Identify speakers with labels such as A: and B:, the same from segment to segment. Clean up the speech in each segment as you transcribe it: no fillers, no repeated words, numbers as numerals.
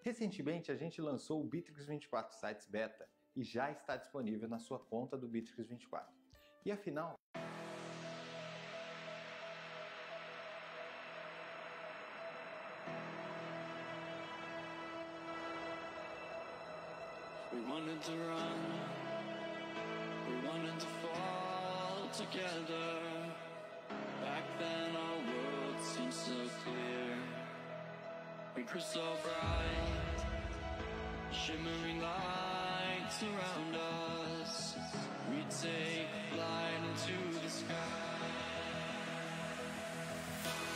A: Recentemente, a gente lançou o Bitrix 24 Sites Beta e já está disponível na sua conta do Bitrix 24. E afinal,
B: We wanted to run, we wanted to fall together. Back then our world seemed so clear. We grew so bright, shimmering lights around us. We take flight into the sky.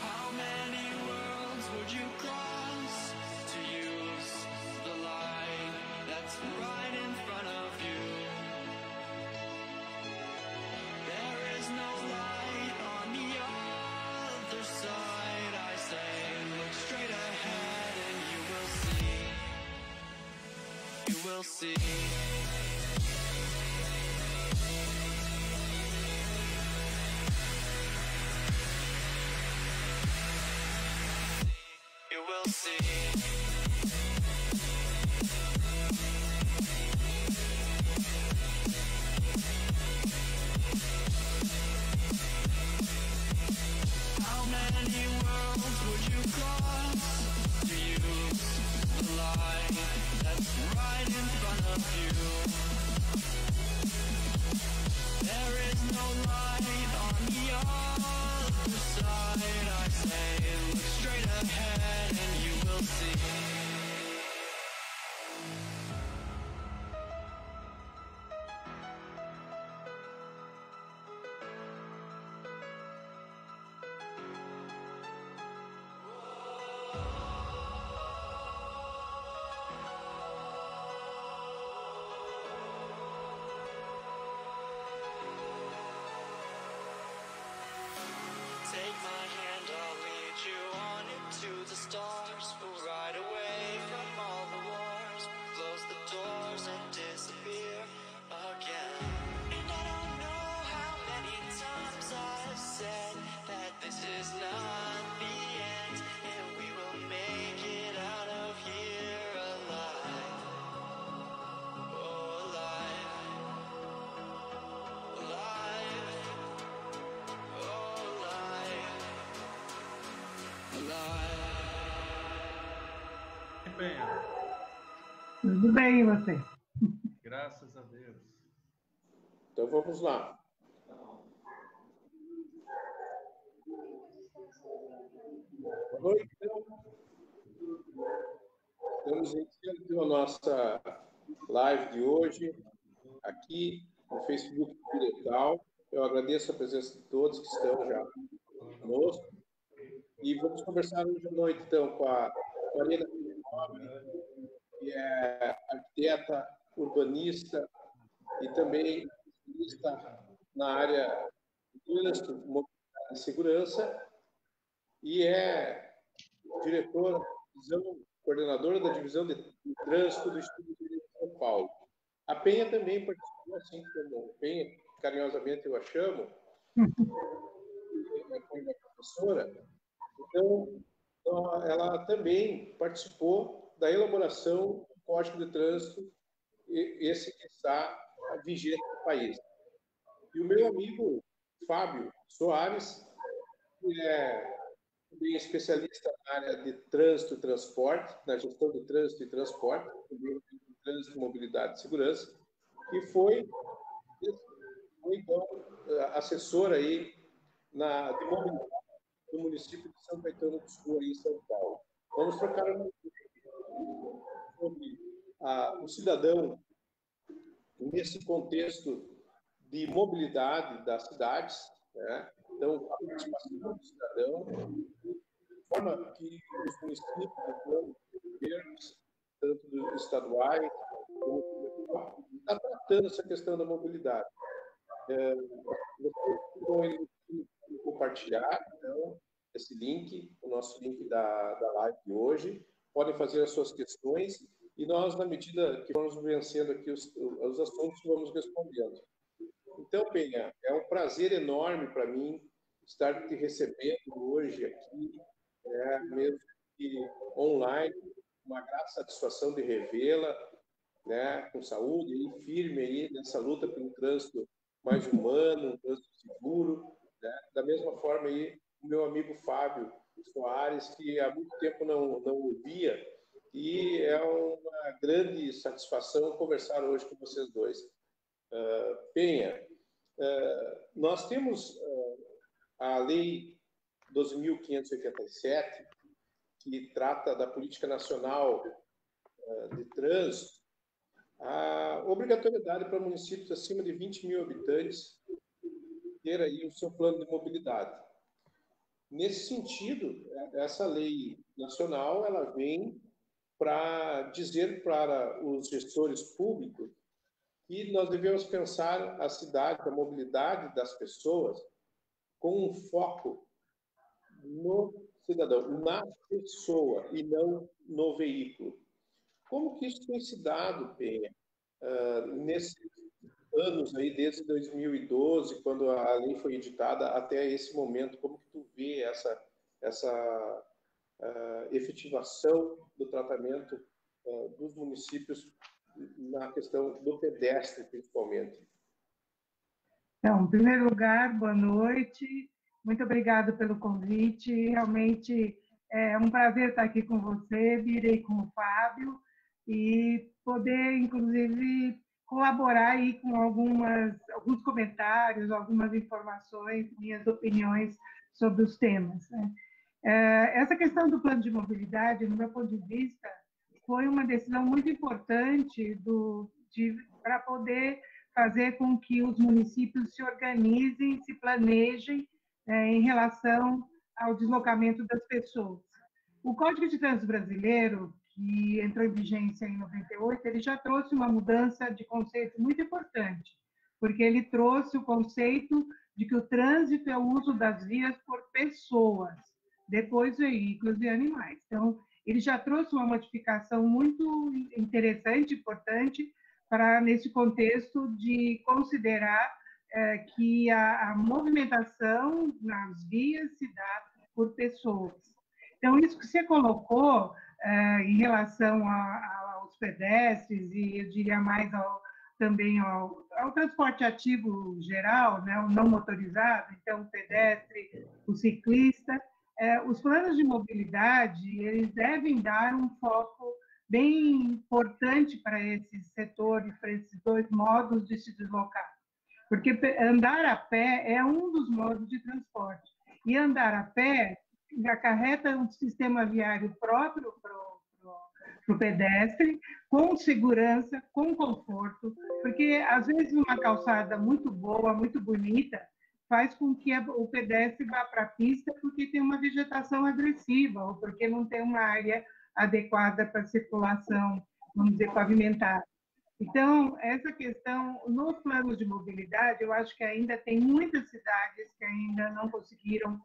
B: How many worlds would you cross to use the light that's right in front of you? There is no light on the other side. I say, look straight ahead and you will see. You will see. How many worlds would you cross to use the light that's right in front of you? There is no light on the other side. I say, look straight ahead and you will see. Take my hand, I'll lead you on into the stars. We'll ride away from all the wars. Close the doors and disappear again. And I don't know how many times I've said that this is not the end, and we will make it out of here alive. Oh, alive. Alive. Oh, alive. Alive.
C: Bem,
D: Tudo bem, e você?
C: graças a Deus.
E: Então vamos lá. Boa noite, então. Estamos iniciando a nossa live de hoje aqui no Facebook Diretal. Eu agradeço a presença de todos que estão já conosco. E vamos conversar hoje à noite, então, com a Mariana, que é arquiteta, urbanista e também especialista na área de trânsito, mobilidade e segurança, e é diretora, coordenadora da divisão de trânsito do Instituto de São Paulo. A Penha também participou, assim como Penha, carinhosamente eu a chamo, é professora. Então, ela também participou da elaboração do Código de Trânsito, esse que está vigente no país. E o meu amigo Fábio Soares, que é também especialista na área de trânsito e transporte, na gestão de trânsito e transporte, também trânsito, mobilidade e segurança, que foi então assessor aí de mobilidade do município de São Caetano do Sul, aí em São Paulo. Vamos trocar uma ideia sobre o cidadão nesse contexto de mobilidade das cidades, né? Então, a participação do cidadão, de forma que os municípios, governos, tanto dos estaduais, como está tratando essa questão da mobilidade. Vocês vão compartilhar, então, esse link, o nosso link da live de hoje. Podem fazer as suas questões e nós, na medida que vamos vencendo aqui os assuntos, vamos respondendo. Então, Penha, é um prazer enorme para mim estar te recebendo hoje aqui, mesmo que online, uma grata satisfação de revê-la, né, com saúde e firme aí nessa luta pelo trânsito mais humano, um trânsito seguro, né? Da mesma forma aí o meu amigo Fábio Soares, que há muito tempo não ouvia, e é uma grande satisfação conversar hoje com vocês dois. Penha, nós temos a Lei 12.587, que trata da Política Nacional de Trânsito, a obrigatoriedade para municípios acima de 20 mil habitantes ter aí o seu plano de mobilidade. Nesse sentido, essa lei nacional ela vem para dizer para os gestores públicos que nós devemos pensar a cidade, a mobilidade das pessoas com um foco no cidadão, na pessoa e não no veículo. Como que isso tem se dado, Penha, nesses anos aí, desde 2012, quando a lei foi editada, até esse momento? Como que tu vê essa efetivação do tratamento dos municípios na questão do pedestre, principalmente?
D: Então, em primeiro lugar, boa noite. Muito obrigada pelo convite. Realmente é um prazer estar aqui com você, virei com o Fábio, e poder, inclusive, colaborar aí com alguns comentários, algumas informações, minhas opiniões sobre os temas, né? Essa questão do plano de mobilidade, no meu ponto de vista, foi uma decisão muito importante para poder fazer com que os municípios se organizem, se planejem em relação ao deslocamento das pessoas. O Código de Trânsito Brasileiro, que entrou em vigência em 98, ele já trouxe uma mudança de conceito muito importante, porque ele trouxe o conceito de que o trânsito é o uso das vias por pessoas, depois veículos e animais. Então, ele já trouxe uma modificação muito interessante, importante, para nesse contexto de considerar que a movimentação nas vias se dá por pessoas. Então, isso que você colocou em relação aos pedestres, e eu diria mais também ao transporte ativo geral, né, o não motorizado, então o pedestre, o ciclista, os planos de mobilidade, eles devem dar um foco bem importante para esse setor e para esses dois modos de se deslocar. Porque andar a pé é um dos modos de transporte. E andar a pé acarreta um sistema viário próprio para o pedestre, com segurança, com conforto, porque às vezes uma calçada muito boa, muito bonita, faz com que o pedestre vá para a pista porque tem uma vegetação agressiva, ou porque não tem uma área adequada para circulação, vamos dizer, pavimentada. Então, essa questão, nos planos de mobilidade, eu acho que ainda tem muitas cidades que ainda não conseguiram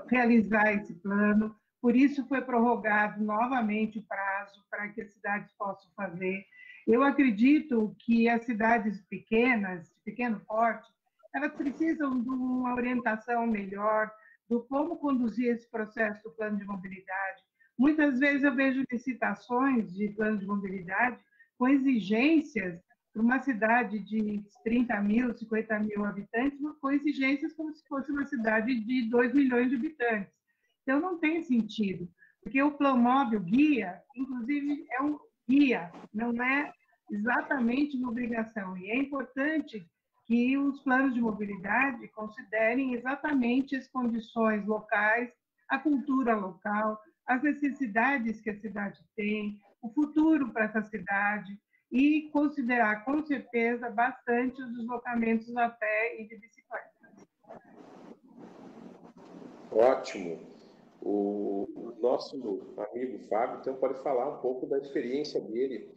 D: realizar esse plano, por isso foi prorrogado novamente o prazo para que as cidades possam fazer. Eu acredito que as cidades pequenas, de pequeno porte, elas precisam de uma orientação melhor do como conduzir esse processo do plano de mobilidade. Muitas vezes eu vejo licitações de plano de mobilidade com exigências para uma cidade de 30 mil, 50 mil habitantes, com exigências como se fosse uma cidade de 2 milhões de habitantes. Então, não tem sentido, porque o Plano Móvel guia, inclusive, é um guia, não é exatamente uma obrigação. E é importante que os planos de mobilidade considerem exatamente as condições locais, a cultura local, as necessidades que a cidade tem, o futuro para essa cidade, e considerar, com certeza, bastante os deslocamentos a pé e de bicicleta.
E: Ótimo. O nosso amigo Fábio, então, pode falar um pouco da experiência dele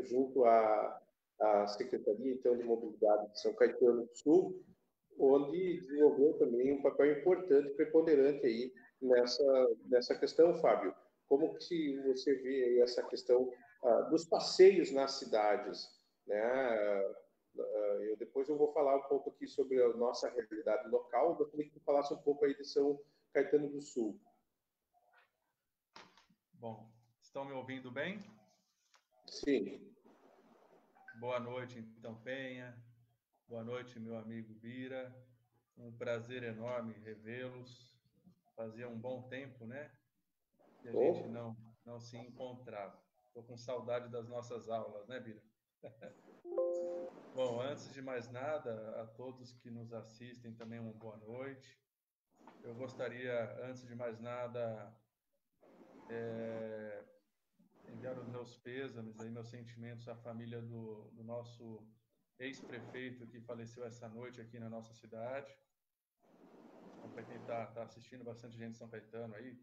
E: junto à Secretaria, então, de Mobilidade de São Caetano do Sul, onde desenvolveu também um papel importante, preponderante aí nessa questão, Fábio. Como que você vê aí essa questão dos passeios nas cidades, né? Depois eu vou falar um pouco aqui sobre a nossa realidade local, eu queria que tu falasse um pouco aí de São Caetano do Sul.
C: Bom, Estão me ouvindo bem?
E: Sim.
C: Boa noite, então, Penha. Boa noite, meu amigo Bira. Um prazer enorme revê-los. Fazia um bom tempo, né? Que a gente não se encontrava. Estou com saudade das nossas aulas, né, Bira? Bom, antes de mais nada, a todos que nos assistem também uma boa noite. Eu gostaria, antes de mais nada, enviar os meus pêsames, aí, meus sentimentos à família do nosso ex-prefeito que faleceu essa noite aqui na nossa cidade. Então, para quem está assistindo, bastante gente de São Caetano aí,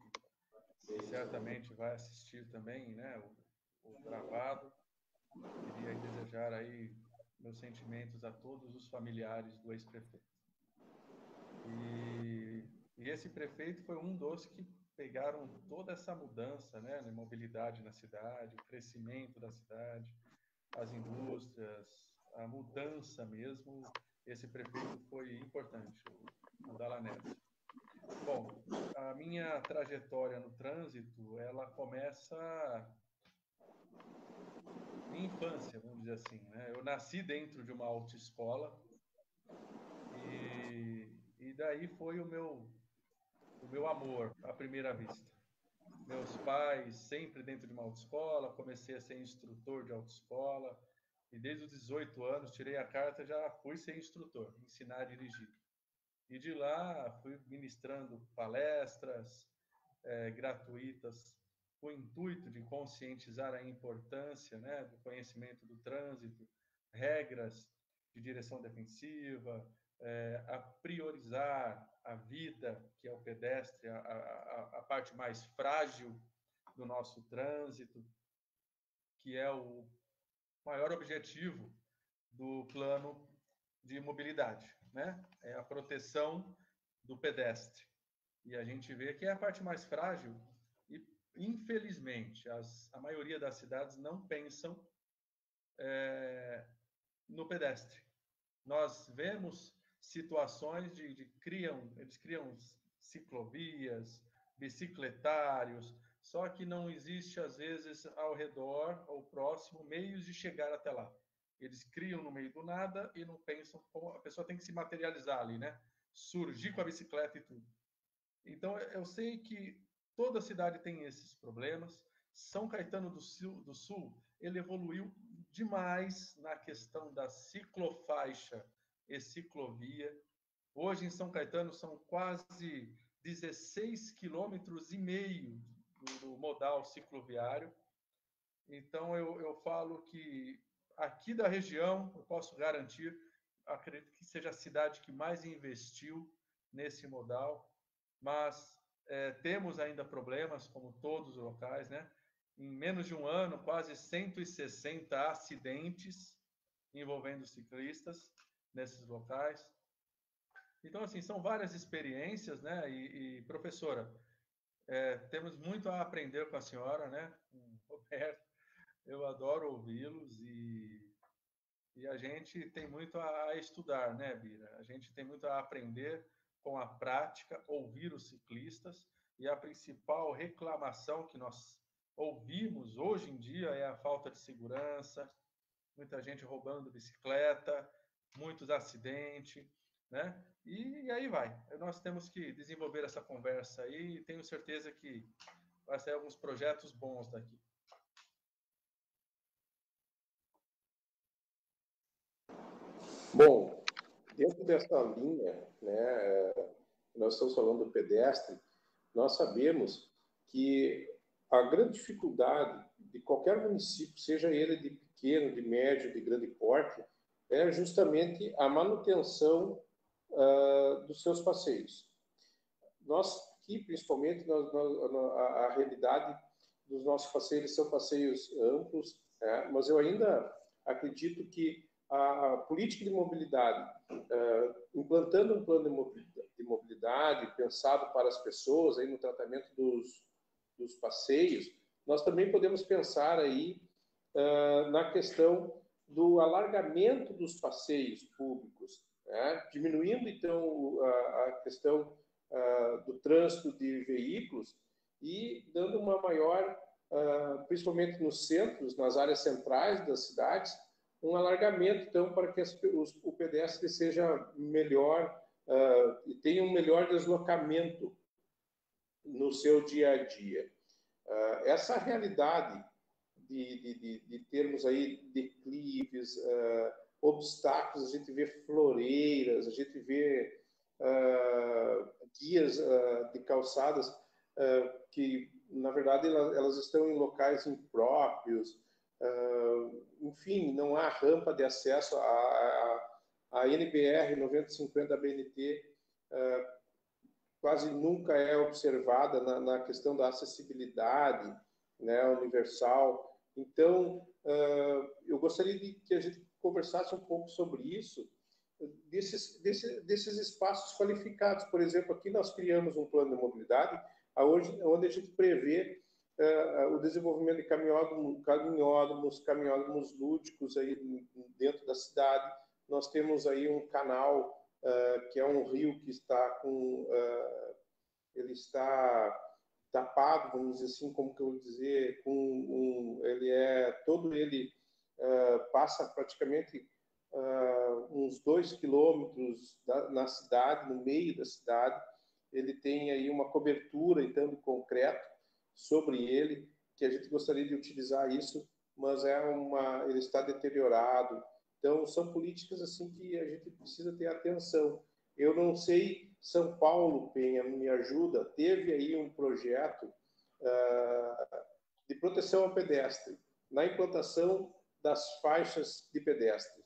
C: que certamente vai assistir também, né, o gravado. Queria desejar aí meus sentimentos a todos os familiares do ex-prefeito. E esse prefeito foi um dos que pegaram toda essa mudança, né, na mobilidade na cidade, o crescimento da cidade, as indústrias, a mudança mesmo. Esse prefeito foi importante, o Dallagnese. Bom, a minha trajetória no trânsito, ela começa minha infância, vamos dizer assim, né? Eu nasci dentro de uma autoescola e daí foi o meu amor à primeira vista. Meus pais sempre dentro de uma autoescola, comecei a ser instrutor de autoescola e desde os 18 anos tirei a carta, já fui ser instrutor, ensinar a dirigir. E de lá fui ministrando palestras gratuitas com o intuito de conscientizar a importância, né, do conhecimento do trânsito, regras de direção defensiva, a priorizar a vida, que é o pedestre, a parte mais frágil do nosso trânsito, que é o maior objetivo do plano de mobilidade, né? É a proteção do pedestre. E a gente vê que é a parte mais frágil e, infelizmente, a maioria das cidades não pensam no pedestre. Nós vemos situações eles criam ciclovias, bicicletários, só que não existe, às vezes, ao redor ou próximo, meios de chegar até lá. Eles criam no meio do nada e não pensam como a pessoa tem que se materializar ali, né? Surgir com a bicicleta e tudo. Então, eu sei que toda cidade tem esses problemas. São Caetano do Sul, ele evoluiu demais na questão da ciclofaixa e ciclovia. Hoje, em São Caetano, são quase 16,5 quilômetros do modal cicloviário. Então, eu falo que aqui da região, eu posso garantir, acredito que seja a cidade que mais investiu nesse modal, mas temos ainda problemas, como todos os locais, né? Em menos de um ano, quase 160 acidentes envolvendo ciclistas nesses locais. Então, assim, são várias experiências, né? E professora, temos muito a aprender com a senhora, né? Com o Roberto. Eu adoro ouvi-los e a gente tem muito a estudar, né, Bira? A gente tem muito a aprender com a prática, ouvir os ciclistas, e a principal reclamação que nós ouvimos hoje em dia é a falta de segurança, muita gente roubando bicicleta, muitos acidentes, né? E aí vai. Nós temos que desenvolver essa conversa aí e tenho certeza que vai sair alguns projetos bons daqui.
E: Bom, dentro dessa linha, né, nós estamos falando do pedestre, nós sabemos que a grande dificuldade de qualquer município, seja ele de pequeno, de médio, de grande porte, é justamente a manutenção dos seus passeios. Nós aqui, principalmente, a realidade dos nossos passeios são passeios amplos, né, mas eu ainda acredito que a política de mobilidade, implantando um plano de mobilidade pensado para as pessoas aí no tratamento dos passeios, nós também podemos pensar aí na questão do alargamento dos passeios públicos, né? Diminuindo então a questão do trânsito de veículos e dando uma maior principalmente nos centros, nas áreas centrais das cidades, um alargamento, então, para que o pedestre seja melhor e tenha um melhor deslocamento no seu dia a dia. Essa realidade de termos aí declives, obstáculos, a gente vê floreiras, a gente vê guias de calçadas que, na verdade, elas estão em locais impróprios, enfim, não há rampa de acesso à NBR 9050 da BNT, quase nunca é observada na questão da acessibilidade, né, universal. Então, eu gostaria que a gente conversasse um pouco sobre isso, desses espaços qualificados. Por exemplo, aqui nós criamos um plano de mobilidade onde a gente prevê o desenvolvimento de caminhódromos lúdicos aí dentro da cidade. Nós temos aí um canal que é um rio que está ele está tapado, vamos dizer assim, como que eu vou dizer, passa praticamente uns 2 quilômetros na cidade, no meio da cidade. Ele tem aí uma cobertura, então, de concreto sobre ele, que a gente gostaria de utilizar isso, mas ele está deteriorado. Então, são políticas assim que a gente precisa ter atenção. Eu não sei, São Paulo, Penha, me ajuda, teve aí um projeto de proteção ao pedestre, na implantação das faixas de pedestre.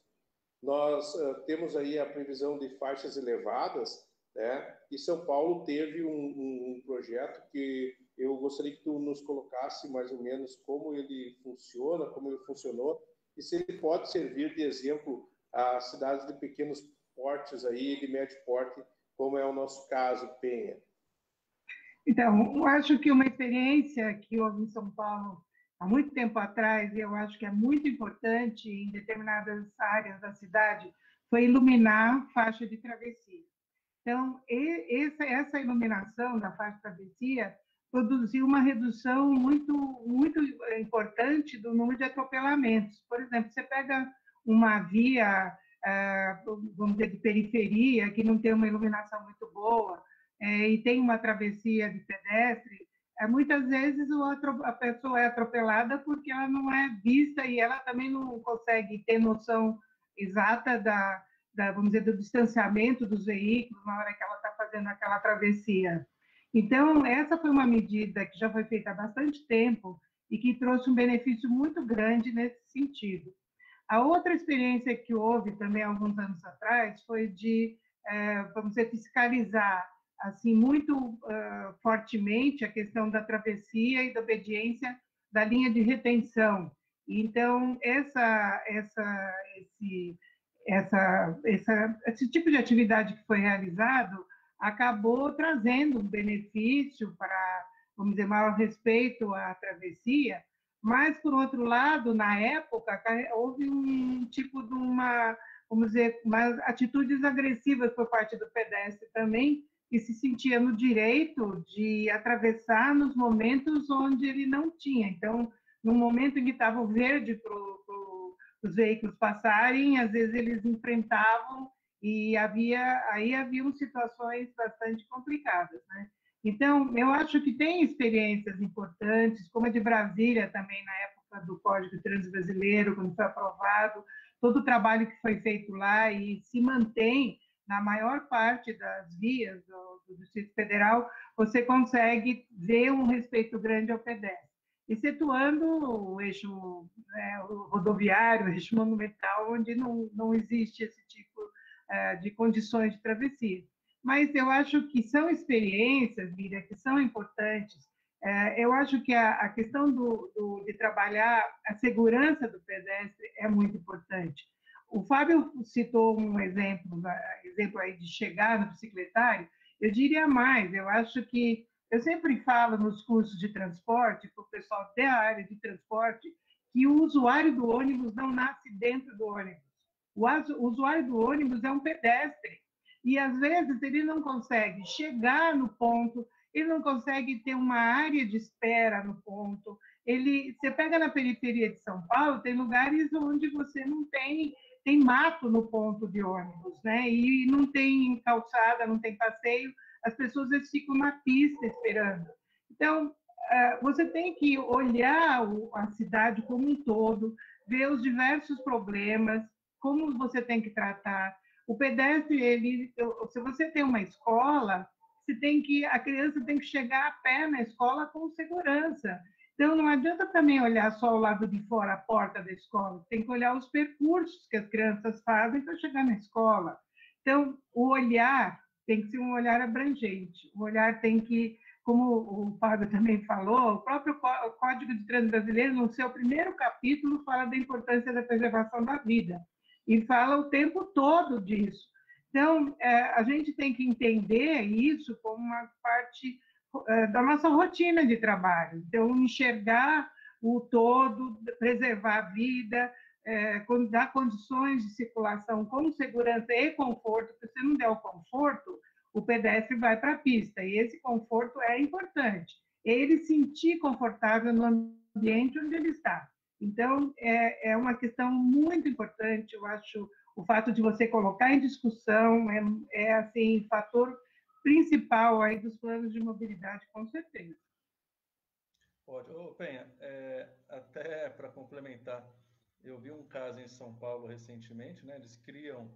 E: Nós temos aí a previsão de faixas elevadas, né? E São Paulo teve um projeto que eu gostaria que tu nos colocasse mais ou menos como ele funciona, como ele funcionou, e se ele pode servir de exemplo a cidades de pequenos portes aí, de médio porte, como é o nosso caso, Penha.
D: Então, eu acho que uma experiência que houve em São Paulo há muito tempo atrás, e eu acho que é muito importante em determinadas áreas da cidade, foi iluminar faixa de travessia. Então, essa iluminação da faixa de travessia produziu uma redução muito importante do número de atropelamentos. Por exemplo, você pega uma via, vamos dizer, de periferia, que não tem uma iluminação muito boa, e tem uma travessia de pedestre, muitas vezes a pessoa é atropelada porque ela não é vista e ela também não consegue ter noção exata vamos dizer, do distanciamento dos veículos na hora que ela está fazendo aquela travessia. Então, essa foi uma medida que já foi feita há bastante tempo e que trouxe um benefício muito grande nesse sentido. A outra experiência que houve também alguns anos atrás foi de, vamos dizer, fiscalizar assim muito fortemente a questão da travessia e da obediência da linha de retenção. Então, esse tipo de atividade que foi realizado acabou trazendo um benefício para, vamos dizer, maior respeito à travessia, mas, por outro lado, na época, houve um tipo de vamos dizer, atitudes agressivas por parte do pedestre também, que se sentia no direito de atravessar nos momentos onde ele não tinha. Então, no momento em que estava o verde para os veículos passarem, às vezes eles enfrentavam e haviam situações bastante complicadas, né? Então, eu acho que tem experiências importantes, como a de Brasília também, na época do Código de Trânsito Brasileiro, quando foi aprovado, todo o trabalho que foi feito lá e se mantém na maior parte das vias do Distrito Federal, você consegue ver um respeito grande ao pedestre, excetuando o eixo rodoviário, o eixo monumental, onde não existe esse tipo de condições de travessia. Mas eu acho que são experiências, Miriam, que são importantes. Eu acho que a questão de trabalhar a segurança do pedestre é muito importante. O Fábio citou um exemplo aí de chegar no bicicletário. Eu diria mais, eu acho que eu sempre falo nos cursos de transporte, para o pessoal da área de transporte, que o usuário do ônibus não nasce dentro do ônibus. O usuário do ônibus é um pedestre. E, às vezes, ele não consegue chegar no ponto, ele não consegue ter uma área de espera no ponto, você pega na periferia de São Paulo, tem lugares onde você não tem mato no ponto de ônibus, né? E não tem calçada, não tem passeio, as pessoas eles ficam na pista esperando. Então, você tem que olhar a cidade como um todo, ver os diversos problemas, como você tem que tratar. O pedestre, se você tem uma escola, a criança tem que chegar a pé na escola com segurança. Então, não adianta também olhar só o lado de fora, a porta da escola, tem que olhar os percursos que as crianças fazem para chegar na escola. Então, o olhar tem que ser um olhar abrangente, o olhar tem que, como o Fábio também falou, o próprio Código de Trânsito Brasileiro, no seu primeiro capítulo, fala da importância da preservação da vida, e fala o tempo todo disso. Então, a gente tem que entender isso como uma parte da nossa rotina de trabalho. Então, enxergar o todo, preservar a vida, dar condições de circulação com segurança e conforto, porque se não der o conforto, o pedestre vai para a pista, e esse conforto é importante. Ele sentir confortável no ambiente onde ele está. Então, é uma questão muito importante, eu acho, o fato de você colocar em discussão assim, fator principal aí dos planos de mobilidade, com certeza.
C: Pode. Ô, Penha, até para complementar, eu vi um caso em São Paulo recentemente, né? Eles criam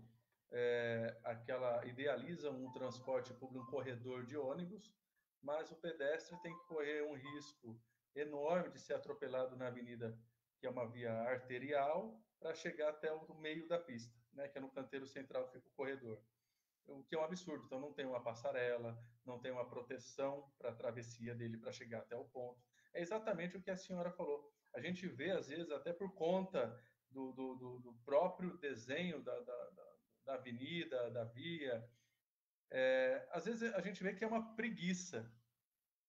C: idealizam um transporte público, um corredor de ônibus, mas o pedestre tem que correr um risco enorme de ser atropelado na avenida, que é uma via arterial, para chegar até o meio da pista, né? Que é no canteiro central que fica o corredor. O que é um absurdo. Então, não tem uma passarela, não tem uma proteção para a travessia dele para chegar até o ponto. É exatamente o que a senhora falou. A gente vê, às vezes, até por conta do próprio desenho da avenida, da via, às vezes a gente vê que é uma preguiça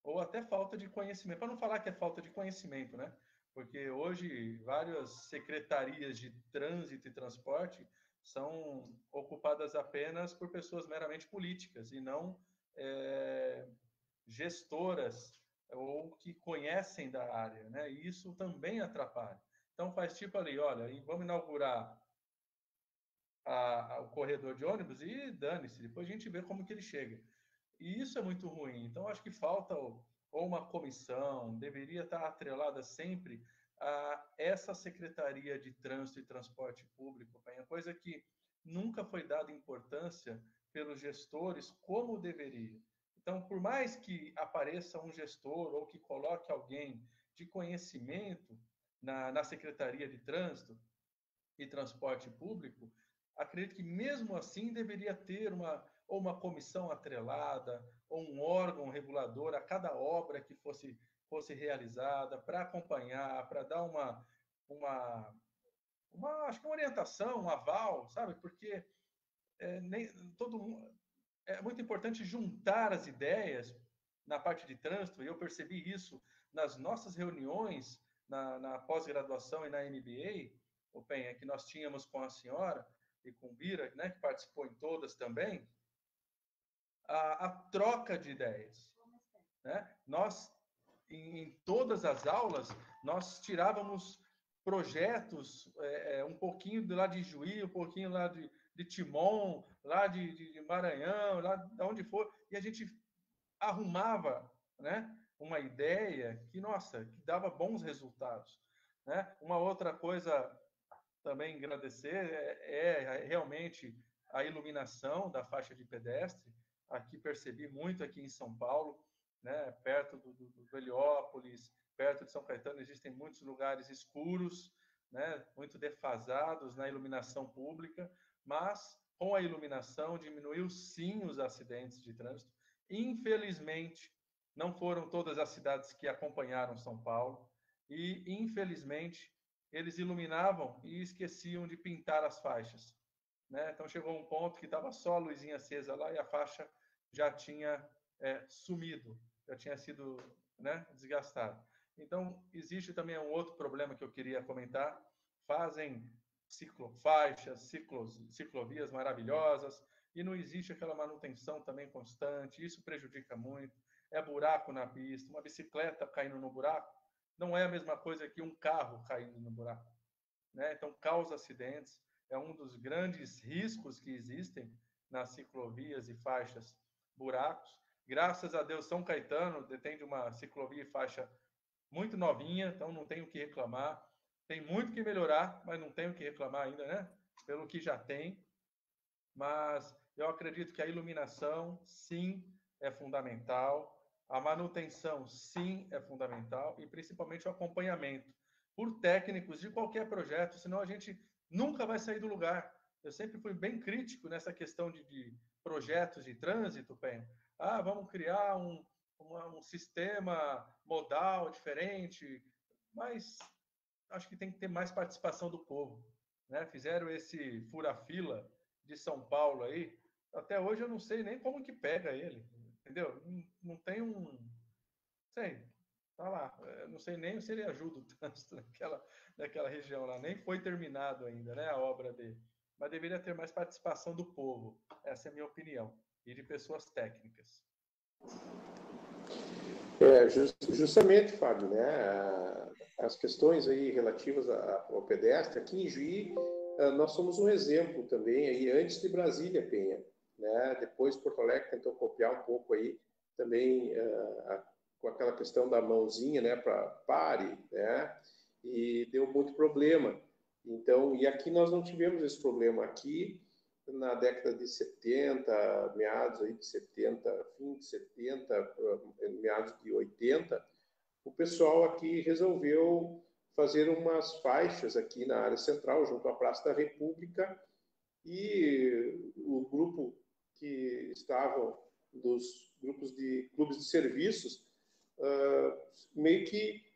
C: ou até falta de conhecimento. Para não falar que é falta de conhecimento, né? Porque hoje várias secretarias de trânsito e transporte são ocupadas apenas por pessoas meramente políticas e não gestoras ou que conhecem da área, né? E isso também atrapalha. Então faz tipo ali, olha, vamos inaugurar o corredor de ônibus e dane-se, depois a gente vê como que ele chega. E isso é muito ruim. Então acho que falta ou uma comissão, deveria estar atrelada sempre a essa Secretaria de Trânsito e Transporte Público, coisa que nunca foi dada importância pelos gestores como deveria. Então, por mais que apareça um gestor ou que coloque alguém de conhecimento na Secretaria de Trânsito e Transporte Público, acredito que mesmo assim deveria ter uma comissão atrelada ou um órgão regulador a cada obra que fosse realizada para acompanhar, para dar acho que uma orientação, um aval, sabe? Porque todo mundo é muito importante juntar as ideias na parte de trânsito, e eu percebi isso nas nossas reuniões na pós-graduação e na MBA, o Penha, que nós tínhamos com a senhora e com o Bira, né, que participou em todas também, a troca de ideias. Né? Nós, em todas as aulas, nós tirávamos projetos, um pouquinho lá de Juí, um pouquinho lá de Timon, lá de Maranhão, lá de onde for, e a gente arrumava, né, uma ideia que, nossa, que dava bons resultados. Né? Uma outra coisa também agradecer realmente a iluminação da faixa de pedestre. Aqui percebi muito aqui em São Paulo, né, perto do Heliópolis, perto de São Caetano, existem muitos lugares escuros, né, muito defasados na iluminação pública, mas com a iluminação diminuiu sim os acidentes de trânsito. Infelizmente, não foram todas as cidades que acompanharam São Paulo e, infelizmente, eles iluminavam e esqueciam de pintar as faixas. Né? Então, chegou um ponto que estava só a luzinha acesa lá e a faixa já tinha sumido, já tinha sido, né, desgastada. Então, existe também um outro problema que eu queria comentar. Fazem ciclofaixas, ciclovias maravilhosas, e não existe aquela manutenção também constante, isso prejudica muito. É buraco na pista, uma bicicleta caindo no buraco, não é a mesma coisa que um carro caindo no buraco, né? Então, causa acidentes, é um dos grandes riscos que existem nas ciclovias e faixas, buracos. Graças a Deus, São Caetano detém de uma ciclovia e faixa muito novinha, então não tenho o que reclamar. Tem muito que melhorar, mas não tenho o que reclamar ainda, né? Pelo que já tem. Mas eu acredito que a iluminação, sim, é fundamental. A manutenção, sim, é fundamental. E principalmente o acompanhamento por técnicos de qualquer projeto, senão a gente nunca vai sair do lugar. Eu sempre fui bem crítico nessa questão de projetos de trânsito, Penha. Ah, vamos criar um sistema modal diferente, mas acho que tem que ter mais participação do povo, né? Fizeram esse fura-fila de São Paulo aí, até hoje eu não sei nem como que pega ele, entendeu? Não tem sei, tá lá, eu não sei nem se ele ajuda o trânsito naquela região lá, nem foi terminado ainda, né, a obra dele, mas deveria ter mais participação do povo, essa é a minha opinião, e de pessoas técnicas.
E: Justamente, Fábio, né? As questões aí relativas ao pedestre, aqui em Juí, nós somos um exemplo também, aí, antes de Brasília, Penha, né? Depois Porto Alegre tentou copiar um pouco aí, também com aquela questão da mãozinha, né, para pare, né? E deu muito problema. Então, e aqui nós não tivemos esse problema. Aqui, na década de 70, meados aí de 70, fim de 70, meados de 80, o pessoal aqui resolveu fazer umas faixas aqui na área central, junto à Praça da República, e o grupo que estavam dos grupos de clubes de serviços meio que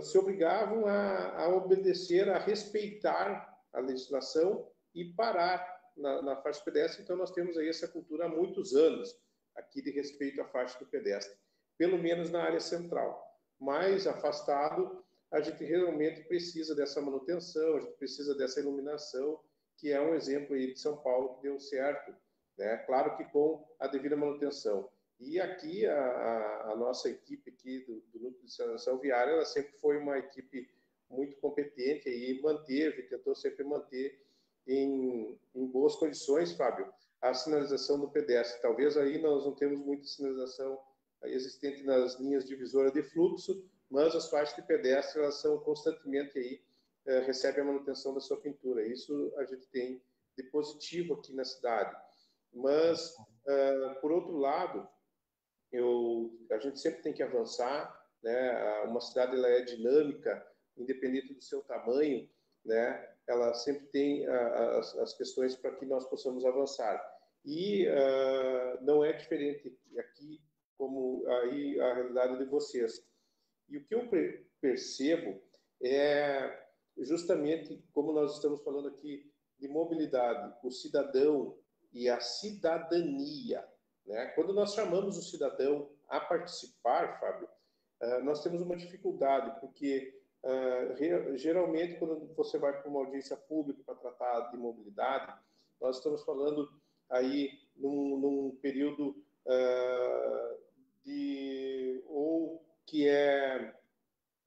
E: se obrigavam a obedecer, a respeitar a legislação e parar na faixa pedestre. Então, nós temos aí essa cultura há muitos anos aqui de respeito à faixa do pedestre, pelo menos na área central. Mais afastado, a gente realmente precisa dessa manutenção, a gente precisa dessa iluminação, que é um exemplo aí de São Paulo que deu certo, né? Claro que com a devida manutenção. E aqui a nossa equipe aqui do Núcleo de Sinalização Viária, ela sempre foi uma equipe muito competente e tentou sempre manter em boas condições, Fábio, a sinalização do pedestre. Talvez aí nós não temos muita sinalização existente nas linhas divisoras de fluxo, mas as faixas de pedestre, elas são constantemente aí, recebem a manutenção da sua pintura. Isso a gente tem de positivo aqui na cidade. Mas, por outro lado, a gente sempre tem que avançar, né? Uma cidade, ela é dinâmica, independente do seu tamanho, né? Ela sempre tem as questões para que nós possamos avançar. E não é diferente aqui como aí a realidade de vocês. E o que eu percebo é justamente como nós estamos falando aqui de mobilidade, o cidadão e a cidadania, né? Quando nós chamamos o cidadão a participar, Fábio, nós temos uma dificuldade, porque geralmente quando você vai para uma audiência pública para tratar de mobilidade, nós estamos falando aí num período ou que é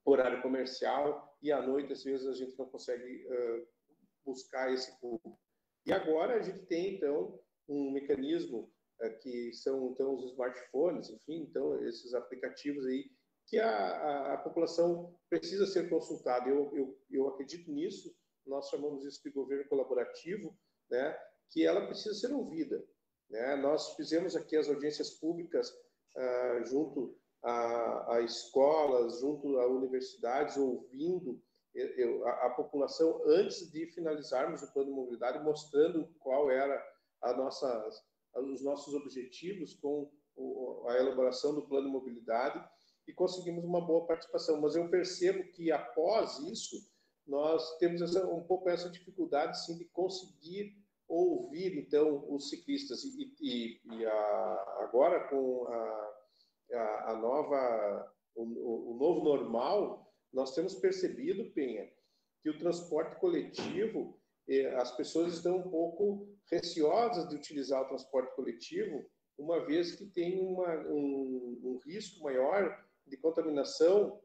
E: horário comercial, e à noite às vezes a gente não consegue buscar esse público. E agora a gente tem então um mecanismo que são então os smartphones, enfim, então esses aplicativos aí que a população precisa ser consultada. Eu acredito nisso. Nós chamamos isso de governo colaborativo, né? Que ela precisa ser ouvida, né? Nós fizemos aqui as audiências públicas junto a escolas, junto a universidades, ouvindo a população antes de finalizarmos o plano de mobilidade, mostrando qual era os nossos objetivos com a elaboração do plano de mobilidade, e conseguimos uma boa participação. Mas eu percebo que após isso nós temos um pouco essa dificuldade, sim, de conseguir ouvir então os ciclistas, agora com o novo normal, nós temos percebido, Penha, que o transporte coletivo, as pessoas estão um pouco receosas de utilizar o transporte coletivo, uma vez que tem um risco maior de contaminação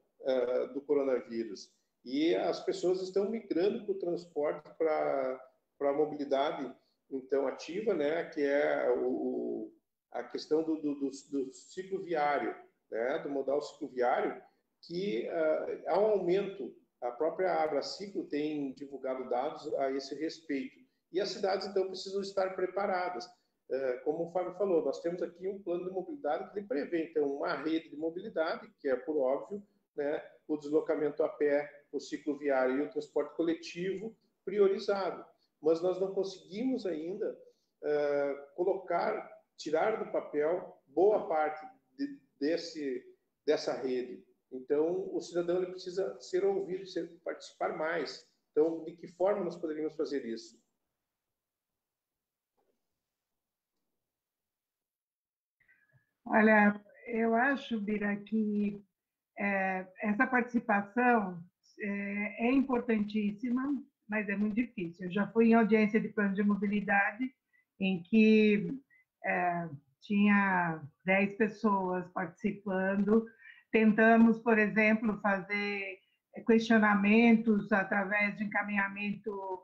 E: do coronavírus. E as pessoas estão migrando para o transporte, para a mobilidade, então, ativa, né, que é a questão do ciclo viário, né, do modal cicloviário, que há um aumento. A própria Abraciclo tem divulgado dados a esse respeito. E as cidades, então, precisam estar preparadas. Como o Fábio falou, nós temos aqui um plano de mobilidade que ele prevê, então, uma rede de mobilidade, que é, por óbvio, né, o deslocamento a pé, o cicloviário e o transporte coletivo priorizado. Mas nós não conseguimos ainda tirar do papel boa parte dessa rede. Então, o cidadão ele precisa ser ouvido, participar mais. Então, de que forma nós poderíamos fazer isso?
D: Olha, eu acho, Bira, que essa participação é importantíssima, mas é muito difícil. Eu já fui em audiência de plano de mobilidade em que tinha 10 pessoas participando. Tentamos, por exemplo, fazer questionamentos através de encaminhamento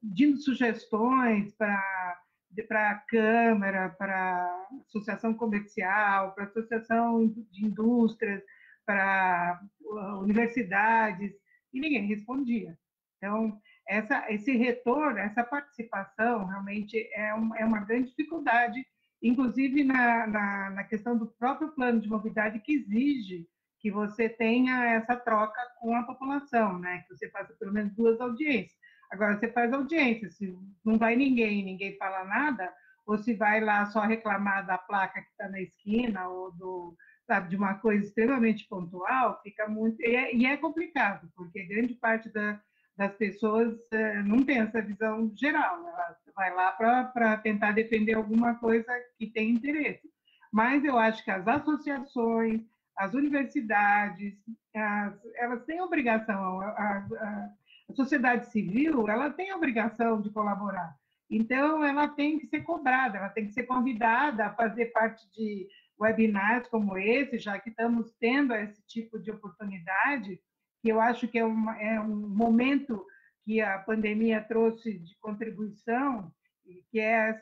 D: de sugestões para a Câmara, para a Associação Comercial, para a Associação de Indústrias, para universidades, e ninguém respondia. Então, esse retorno, essa participação, realmente é uma grande dificuldade, inclusive na questão do próprio plano de mobilidade, que exige que você tenha essa troca com a população, né? Que você faça pelo menos 2 audiências. Agora, você faz audiência, se não vai ninguém fala nada, ou se vai lá só reclamar da placa que está na esquina, ou sabe, de uma coisa extremamente pontual, fica muito... E é complicado, porque grande parte das pessoas não tem essa visão geral, ela vai lá para tentar defender alguma coisa que tem interesse. Mas eu acho que as associações, as universidades, elas têm obrigação, a sociedade civil, ela tem a obrigação de colaborar. Então, ela tem que ser cobrada, ela tem que ser convidada a fazer parte de webinars como esse, já que estamos tendo esse tipo de oportunidade, que eu acho que é um momento que a pandemia trouxe de contribuição, que é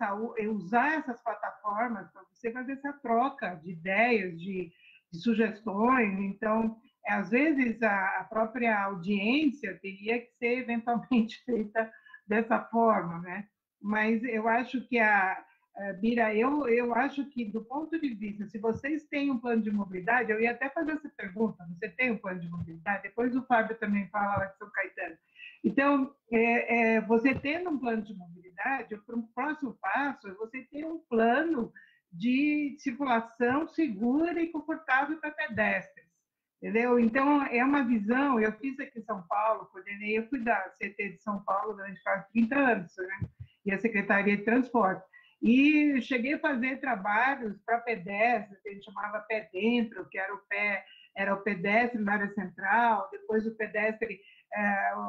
D: usar essas plataformas para você fazer essa troca de ideias, de sugestões. Então, às vezes, a própria audiência teria que ser eventualmente feita dessa forma, né? Mas eu acho que Bira, eu acho que, do ponto de vista, se vocês têm um plano de mobilidade, eu ia até fazer essa pergunta, você tem um plano de mobilidade? Depois o Fábio também fala lá de São Caetano. Então, você tendo um plano de mobilidade, o próximo passo é você ter um plano de circulação segura e confortável para pedestres, entendeu? Então, é uma visão, eu fiz aqui em São Paulo, coordenei, eu fui da CT de São Paulo durante quase 30 anos, né? E a Secretaria de Transporte. E cheguei a fazer trabalhos para pedestres, que a gente chamava pé dentro, que era o pedestre na área central, depois o pedestre,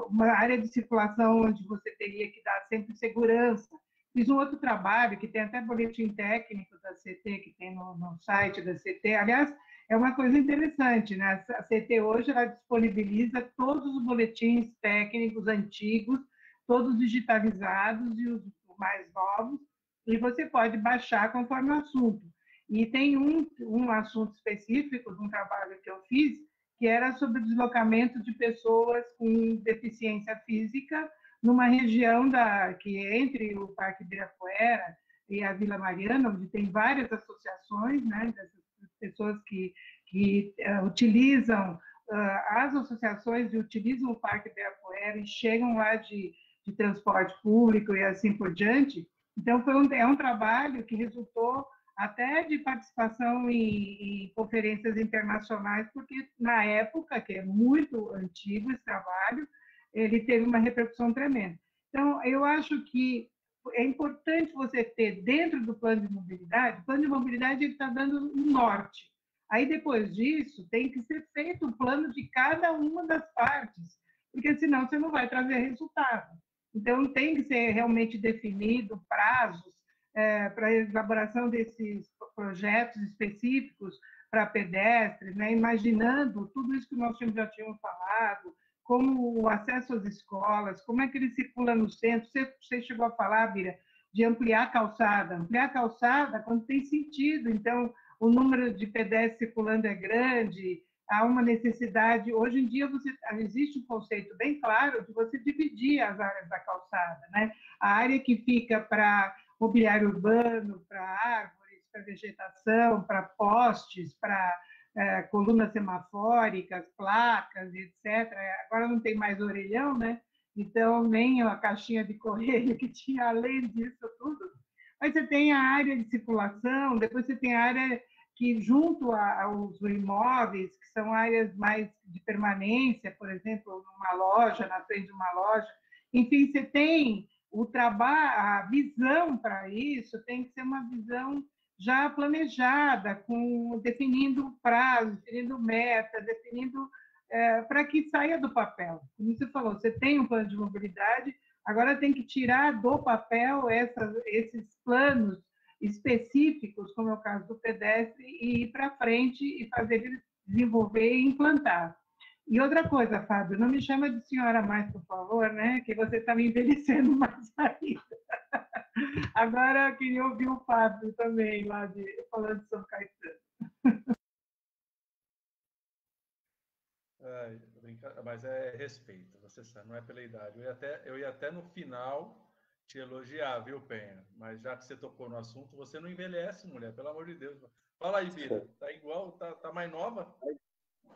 D: uma área de circulação onde você teria que dar sempre segurança. Fiz um outro trabalho, que tem até boletim técnico da CT, que tem no site da CT. Aliás, é uma coisa interessante, né? A CT hoje ela disponibiliza todos os boletins técnicos antigos, todos digitalizados e os mais novos, e você pode baixar conforme o assunto. E tem um assunto específico de um trabalho que eu fiz, que era sobre o deslocamento de pessoas com deficiência física numa região que é entre o Parque Ibirapuera e a Vila Mariana, onde tem várias associações, né, dessas pessoas que utilizam, as associações utilizam o Parque Ibirapuera e chegam lá de transporte público e assim por diante. Então, é um trabalho que resultou até de participação em conferências internacionais, porque na época, que é muito antigo esse trabalho, ele teve uma repercussão tremenda. Então, eu acho que é importante você ter dentro do plano de mobilidade, o plano de mobilidade está dando um norte. Aí, depois disso, tem que ser feito o plano de cada uma das partes, porque senão você não vai trazer resultado. Então, tem que ser realmente definido prazos para a elaboração desses projetos específicos para pedestres, né? Imaginando tudo isso que nós já tínhamos falado, como o acesso às escolas, como é que ele circula no centro. Você chegou a falar, Bira, de ampliar a calçada. Ampliar a calçada quando tem sentido. Então, o número de pedestres circulando é grande, há uma necessidade. Hoje em dia, existe um conceito bem claro de você dividir as áreas da calçada, né? A área que fica para mobiliário urbano, para árvores, para vegetação, para postes, para colunas semafóricas, placas, etc. Agora não tem mais orelhão, né? Então, nem a caixinha de correio que tinha além disso tudo. Mas você tem a área de circulação, depois você tem a área que, junto aos imóveis, que são áreas mais de permanência, por exemplo, numa loja, na frente de uma loja. Enfim, você tem o trabalho, a visão para isso tem que ser uma visão já planejada, definindo prazo, definindo meta, definindo para que saia do papel. Como você falou, você tem um plano de mobilidade, agora tem que tirar do papel esses planos específicos, como é o caso do pedestre, e ir para frente e fazer ele desenvolver e implantar. E outra coisa, Fábio, não me chama de senhora mais, por favor, né? Que você está me envelhecendo mais ainda. Agora eu queria ouvir o Fábio também, falando de São Caetano.
C: Mas é respeito, você sabe, não é pela idade. Eu ia até no final te elogiar, viu, Penha? Mas já que você tocou no assunto, você não envelhece, mulher, pelo amor de Deus. Fala aí, Bira, tá igual, tá mais nova?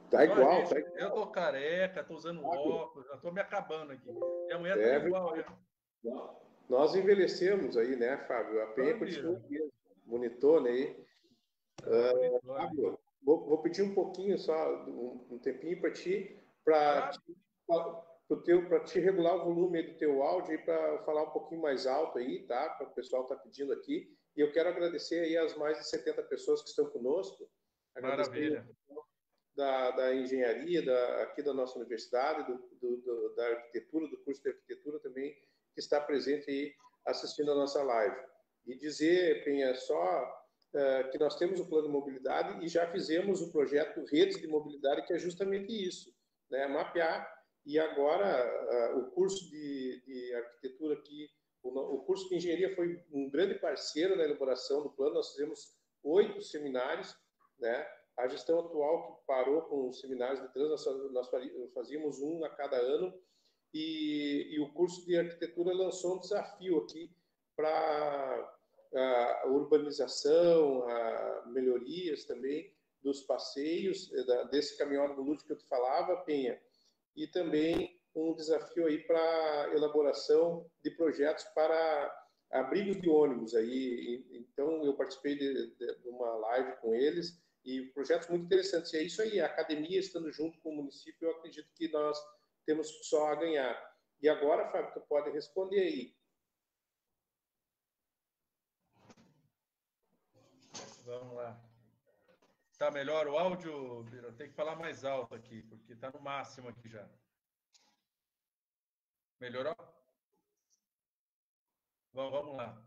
E: Tá igual,
C: tá igual. Eu tô careca, tô usando óculos, já tô me acabando aqui. E a mulher tá igual.
E: Nós envelhecemos aí, né, Fábio? A Penha continua mesmo. Bonitona aí. Fábio, vou pedir um pouquinho só, um tempinho para ti, para te regular o volume do teu áudio e para falar um pouquinho mais alto aí, tá? Para o pessoal tá pedindo aqui. E eu quero agradecer aí as mais de 70 pessoas que estão conosco.
C: Maravilha.
E: Da engenharia, aqui da nossa universidade, da arquitetura, do curso de arquitetura também, que está presente aí assistindo a nossa live. E dizer, Penha, só que nós temos o plano de mobilidade e já fizemos o projeto Redes de Mobilidade, que é justamente isso, né? Mapear. E agora o curso de arquitetura aqui, o curso de engenharia foi um grande parceiro na elaboração do plano. Nós fizemos 8 seminários, né? A gestão atual que parou com os seminários de trânsito, nós fazíamos um a cada ano, e o curso de arquitetura lançou um desafio aqui para a urbanização, a melhorias também dos passeios, desse caminhão lúdico que eu te falava, Penha, e também um desafio aí para elaboração de projetos para abrigos de ônibus aí. Então eu participei de uma live com eles e projetos muito interessantes. E é isso aí, a academia estando junto com o município, eu acredito que nós temos só a ganhar. E agora, Fábio, tu pode responder aí.
C: Vamos lá. Tá melhor o áudio, Bira? Tem que falar mais alto aqui, porque tá no máximo aqui já. Melhorou? Vamos lá.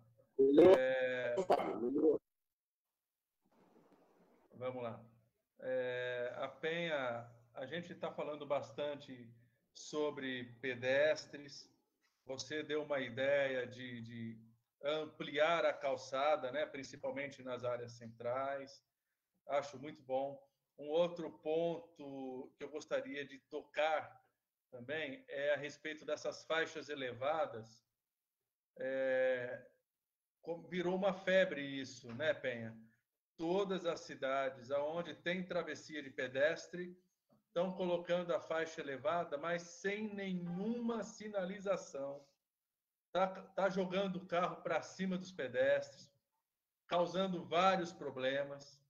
C: Vamos lá. A Penha, a gente está falando bastante sobre pedestres. Você deu uma ideia de ampliar a calçada, né, principalmente nas áreas centrais. Acho muito bom. Um outro ponto que eu gostaria de tocar também é a respeito dessas faixas elevadas. Virou uma febre isso, né, Penha? Todas as cidades onde tem travessia de pedestre estão colocando a faixa elevada, mas sem nenhuma sinalização. Tá jogando o carro para cima dos pedestres, causando vários problemas.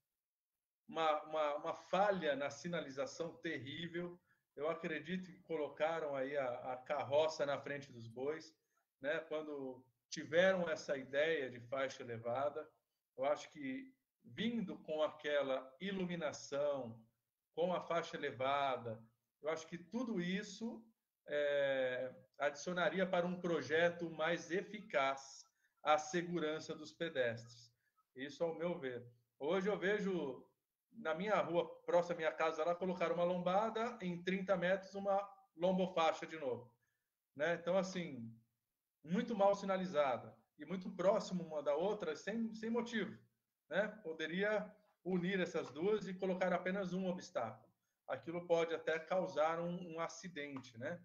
C: Uma falha na sinalização terrível. Eu acredito que colocaram aí a carroça na frente dos bois, né? Quando tiveram essa ideia de faixa elevada, eu acho que vindo com aquela iluminação, com a faixa elevada, eu acho que tudo isso adicionaria para um projeto mais eficaz à segurança dos pedestres. Isso ao meu ver. Hoje eu vejo na minha rua, próxima à minha casa, lá colocaram uma lombada, em 30 metros uma lombofaixa de novo, né? Então, assim, muito mal sinalizada e muito próximo uma da outra, sem motivo, né? Poderia unir essas duas e colocar apenas um obstáculo. Aquilo pode até causar um acidente, né?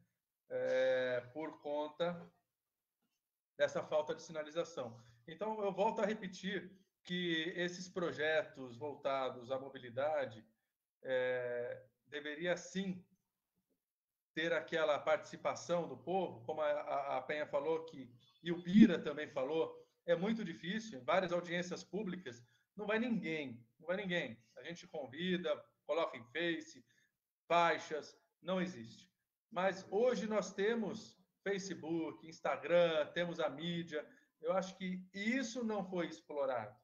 C: Por conta dessa falta de sinalização. Então, eu volto a repetir que esses projetos voltados à mobilidade deveria sim ter aquela participação do povo, como a Penha falou, e o Bira também falou, é muito difícil, em várias audiências públicas, não vai ninguém. A gente convida, coloca em Face, faixas, não existe. Mas hoje nós temos Facebook, Instagram, temos a mídia, eu acho que isso não foi explorado,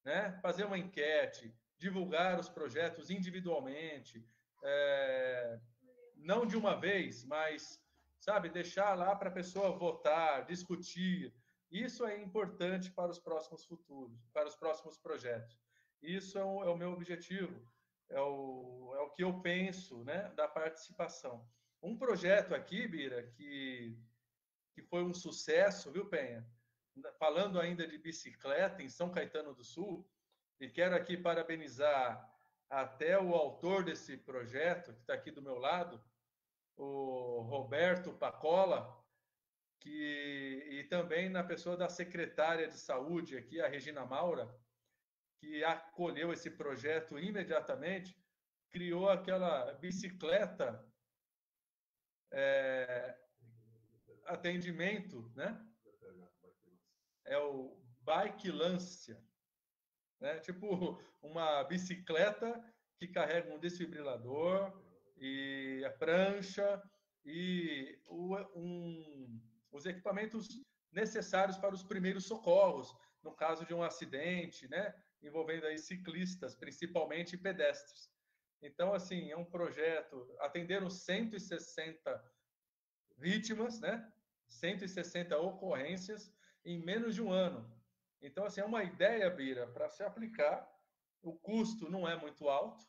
C: né? Fazer uma enquete, divulgar os projetos individualmente, não de uma vez, mas, sabe, deixar lá para a pessoa votar, discutir. Isso é importante para os próximos futuros, para os próximos projetos. Isso é o meu objetivo, é o que eu penso, né, da participação. Um projeto aqui, Bira, que foi um sucesso, viu, Penha? Falando ainda de bicicleta em São Caetano do Sul, e quero aqui parabenizar até o autor desse projeto, que está aqui do meu lado, o Roberto Pacola, e também na pessoa da secretária de saúde aqui, a Regina Maura, que acolheu esse projeto imediatamente, criou aquela bicicleta atendimento, né? É o Bike Lancia, né? Tipo uma bicicleta que carrega um desfibrilador e a prancha e os equipamentos necessários para os primeiros socorros, no caso de um acidente, né? Envolvendo aí ciclistas, principalmente pedestres. Então, assim, é um projeto, atenderam 160 vítimas, né? 160 ocorrências em menos de um ano. Então, assim, é uma ideia, Bira, para se aplicar. O custo não é muito alto,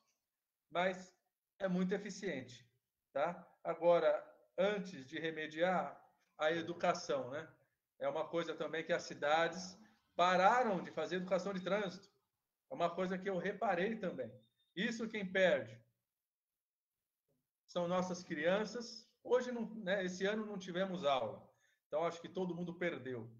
C: mas é muito eficiente, tá? Agora, antes de remediar, a educação, né? É uma coisa também que as cidades pararam de fazer educação de trânsito. É uma coisa que eu reparei também. Isso quem perde são nossas crianças. Hoje, não, né, esse ano não tivemos aula, então acho que todo mundo perdeu,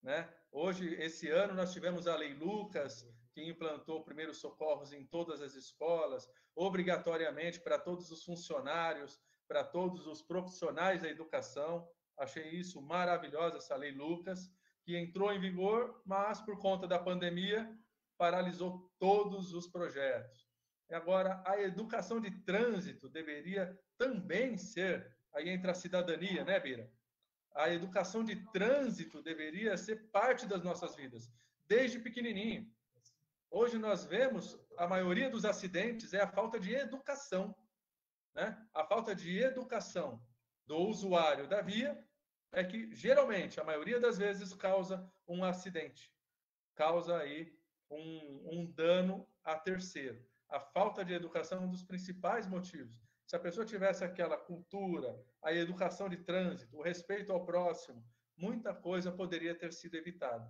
C: né? Hoje, esse ano, nós tivemos a Lei Lucas, que implantou primeiros socorros em todas as escolas, obrigatoriamente para todos os funcionários, para todos os profissionais da educação. Achei isso maravilhoso, essa Lei Lucas, que entrou em vigor, mas por conta da pandemia, paralisou todos os projetos. Agora, a educação de trânsito deveria também ser, aí entra a cidadania, né, Bira? A educação de trânsito deveria ser parte das nossas vidas, desde pequenininho. Hoje nós vemos, a maioria dos acidentes é a falta de educação, né? A falta de educação do usuário da via é que, geralmente, a maioria das vezes causa um acidente, causa aí um dano a terceiro. A falta de educação é um dos principais motivos. Se a pessoa tivesse aquela cultura, a educação de trânsito, o respeito ao próximo, muita coisa poderia ter sido evitada.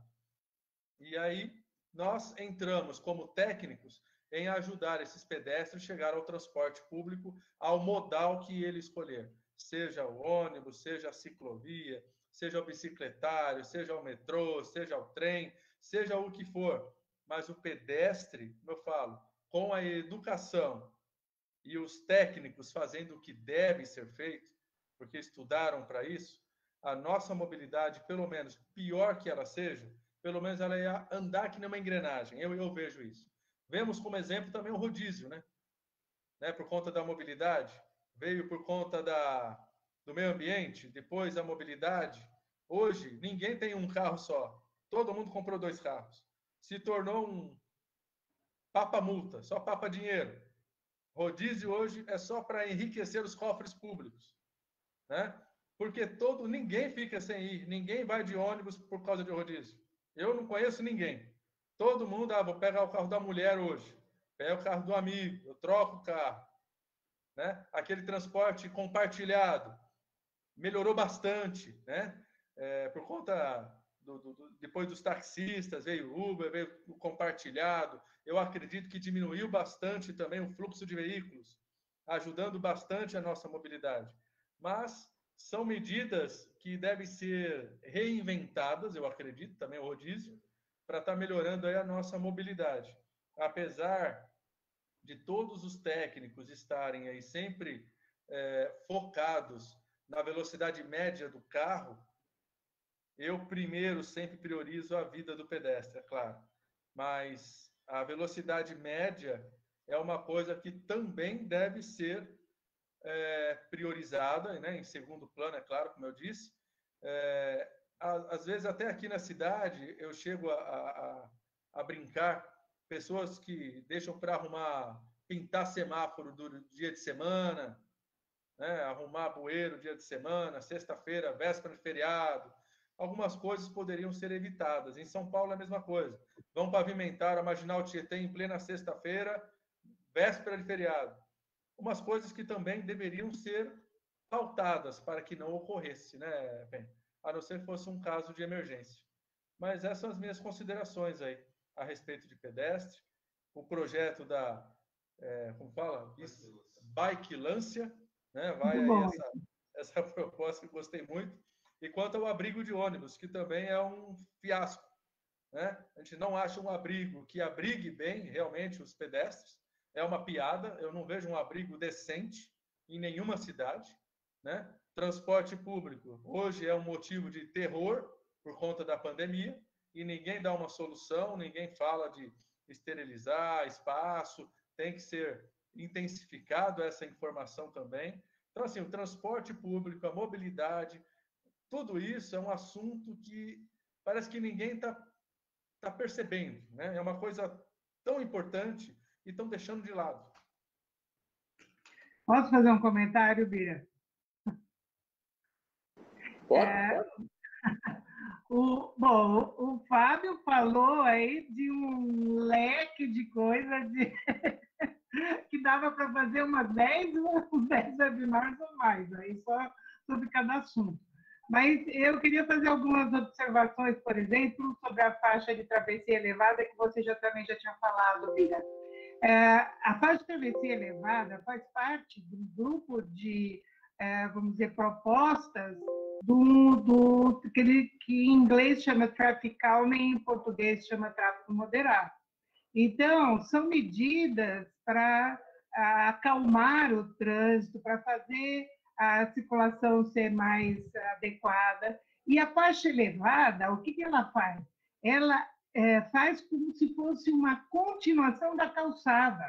C: E aí nós entramos como técnicos em ajudar esses pedestres a chegar ao transporte público, ao modal que ele escolher. Seja o ônibus, seja a ciclovia, seja o bicicletário, seja o metrô, seja o trem, seja o que for. Mas o pedestre, como eu falo, com a educação e os técnicos fazendo o que deve ser feito, porque estudaram para isso, a nossa mobilidade, pelo menos, pior que ela seja, pelo menos ela ia andar que nem uma engrenagem. Eu vejo isso. Vemos como exemplo também o rodízio, né? Por conta da mobilidade, veio por conta do meio ambiente, depois a mobilidade. Hoje, ninguém tem um carro só. Todo mundo comprou 2 carros. Se tornou um papa-multa, só papa-dinheiro. Rodízio hoje é só para enriquecer os cofres públicos, né? Porque ninguém fica sem ir, ninguém vai de ônibus por causa de rodízio. Eu não conheço ninguém. Todo mundo, vou pegar o carro da mulher hoje. pego o carro do amigo, eu troco o carro, né? Aquele transporte compartilhado melhorou bastante, né? Por conta depois dos taxistas, veio o Uber, veio o compartilhado. Eu acredito que diminuiu bastante também o fluxo de veículos, ajudando bastante a nossa mobilidade. Mas são medidas que devem ser reinventadas, eu acredito, também o rodízio, para estar melhorando aí a nossa mobilidade. Apesar de todos os técnicos estarem aí sempre focados na velocidade média do carro, eu primeiro sempre priorizo a vida do pedestre, é claro. Mas a velocidade média é uma coisa que também deve ser priorizada, né? Em segundo plano, é claro, como eu disse. Às vezes, até aqui na cidade, eu chego a brincar, pessoas que deixam para arrumar, pintar semáforo do dia de semana, né? Arrumar bueiro dia de semana, sexta-feira, véspera de feriado. Algumas coisas poderiam ser evitadas. Em São Paulo é a mesma coisa. Vão pavimentar a Marginal Tietê em plena sexta-feira, véspera de feriado. Umas coisas que também deveriam ser pautadas para que não ocorresse, né, Ben? A não ser que fosse um caso de emergência. Mas essas são as minhas considerações aí a respeito de pedestre. O projeto da, como fala? Bike-lância, né? Vai
D: Muito
C: aí
D: bom.
C: essa proposta que eu gostei muito. E quanto ao abrigo de ônibus, que também é um fiasco, né? A gente não acha um abrigo que abrigue bem realmente os pedestres. É uma piada, eu não vejo um abrigo decente em nenhuma cidade, né? Transporte público hoje é um motivo de terror por conta da pandemia e ninguém dá uma solução, ninguém fala de esterilizar espaço, tem que ser intensificado essa informação também. Então, assim, o transporte público, a mobilidade, tudo isso é um assunto que parece que ninguém está percebendo, né? É uma coisa tão importante e estão deixando de lado.
D: Posso fazer um comentário, Bira?
E: Pode?
D: Bom, o Fábio falou aí de um leque de coisas que dava para fazer umas 10 webinars ou mais, aí só sobre cada assunto. Mas eu queria fazer algumas observações, por exemplo, sobre a faixa de travessia elevada, que você também já tinha falado, Bira. A faixa de travessia elevada faz parte do grupo de, vamos dizer, propostas que em inglês chama traffic calming, em português chama tráfego moderado. Então, são medidas para acalmar o trânsito, para fazer a circulação ser mais adequada. E a faixa elevada, o que ela faz? Ela faz como se fosse uma continuação da calçada.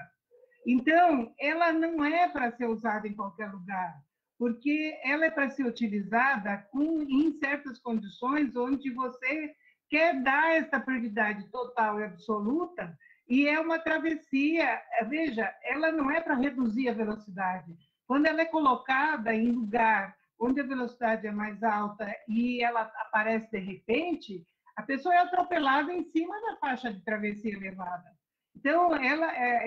D: Então, ela não é para ser usada em qualquer lugar, porque ela é para ser utilizada em certas condições onde você quer dar essa prioridade total e absoluta, e é uma travessia. Veja, ela não é para reduzir a velocidade. Quando ela é colocada em lugar onde a velocidade é mais alta e ela aparece de repente, a pessoa é atropelada em cima da faixa de travessia elevada. Então,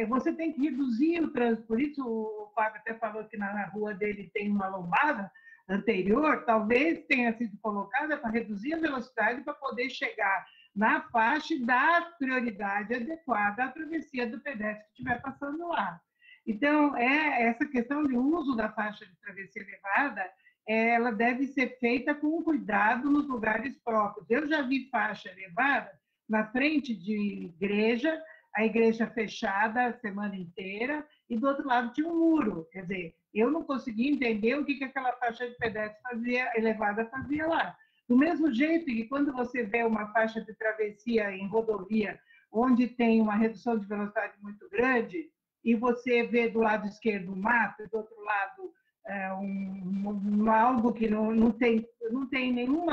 D: você tem que reduzir o trânsito. Por isso, o Fábio até falou que na rua dele tem uma lombada anterior, talvez tenha sido colocada para reduzir a velocidade para poder chegar na faixa e dar prioridade adequada à travessia do pedestre que estiver passando lá. Então, essa questão de uso da faixa de travessia elevada, ela deve ser feita com cuidado nos lugares próprios. Eu já vi faixa elevada na frente de igreja, a igreja fechada a semana inteira, e do outro lado tinha um muro. Quer dizer, eu não conseguia entender o que aquela faixa de pedestre elevada fazia lá. Do mesmo jeito que quando você vê uma faixa de travessia em rodovia, onde tem uma redução de velocidade muito grande, e você vê do lado esquerdo um mato, e do outro lado algo que não tem nenhum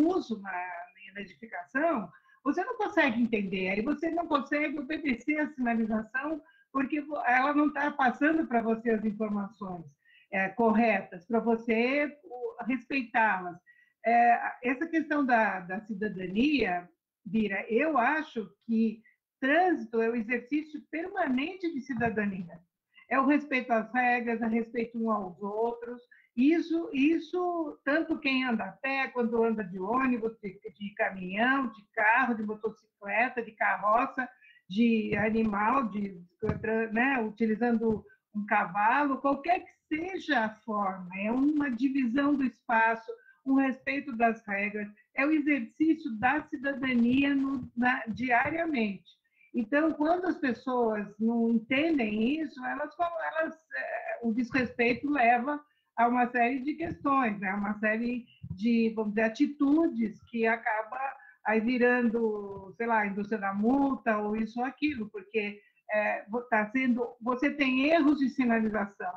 D: uso na edificação, você não consegue entender, aí você não consegue obedecer a sinalização, porque ela não está passando para você as informações corretas, para você respeitá-las. Essa questão da cidadania, Bira, eu acho que trânsito é o exercício permanente de cidadania. É o respeito às regras, é respeito uns aos outros. Isso tanto quem anda a pé, quando anda de ônibus, de caminhão, de carro, de motocicleta, de carroça, de animal, né, utilizando um cavalo, qualquer que seja a forma, é uma divisão do espaço, um respeito das regras, é o exercício da cidadania diariamente. Então, quando as pessoas não entendem isso, o desrespeito leva a uma série de questões, né? Uma série de, vamos dizer, atitudes que acaba aí virando, sei lá, indústria da multa ou isso ou aquilo, porque você tem erros de sinalização,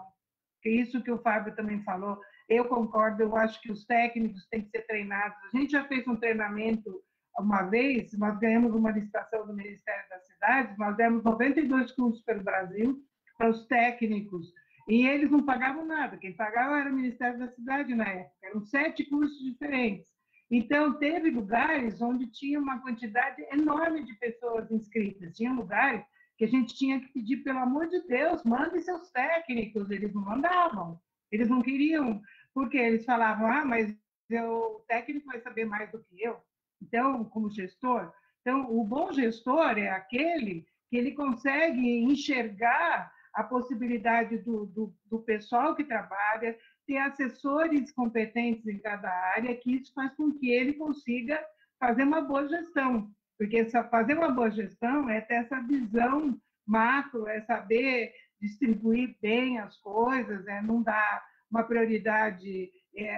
D: que é isso que o Fábio também falou. Eu concordo, eu acho que os técnicos têm que ser treinados. A gente já fez um treinamento uma vez, nós ganhamos uma licitação do Ministério das Cidades, nós demos 92 cursos pelo Brasil para os técnicos, e eles não pagavam nada, quem pagava era o Ministério da Cidade na época, eram 7 cursos diferentes. Então, teve lugares onde tinha uma quantidade enorme de pessoas inscritas, tinha lugares que a gente tinha que pedir, pelo amor de Deus, mandem seus técnicos, eles não mandavam, eles não queriam, porque eles falavam, mas o técnico vai saber mais do que eu. Então, como gestor, então, o bom gestor é aquele que ele consegue enxergar a possibilidade do pessoal que trabalha, ter assessores competentes em cada área, que isso faz com que ele consiga fazer uma boa gestão. Porque fazer uma boa gestão é ter essa visão macro, é saber distribuir bem as coisas, não dar uma prioridade,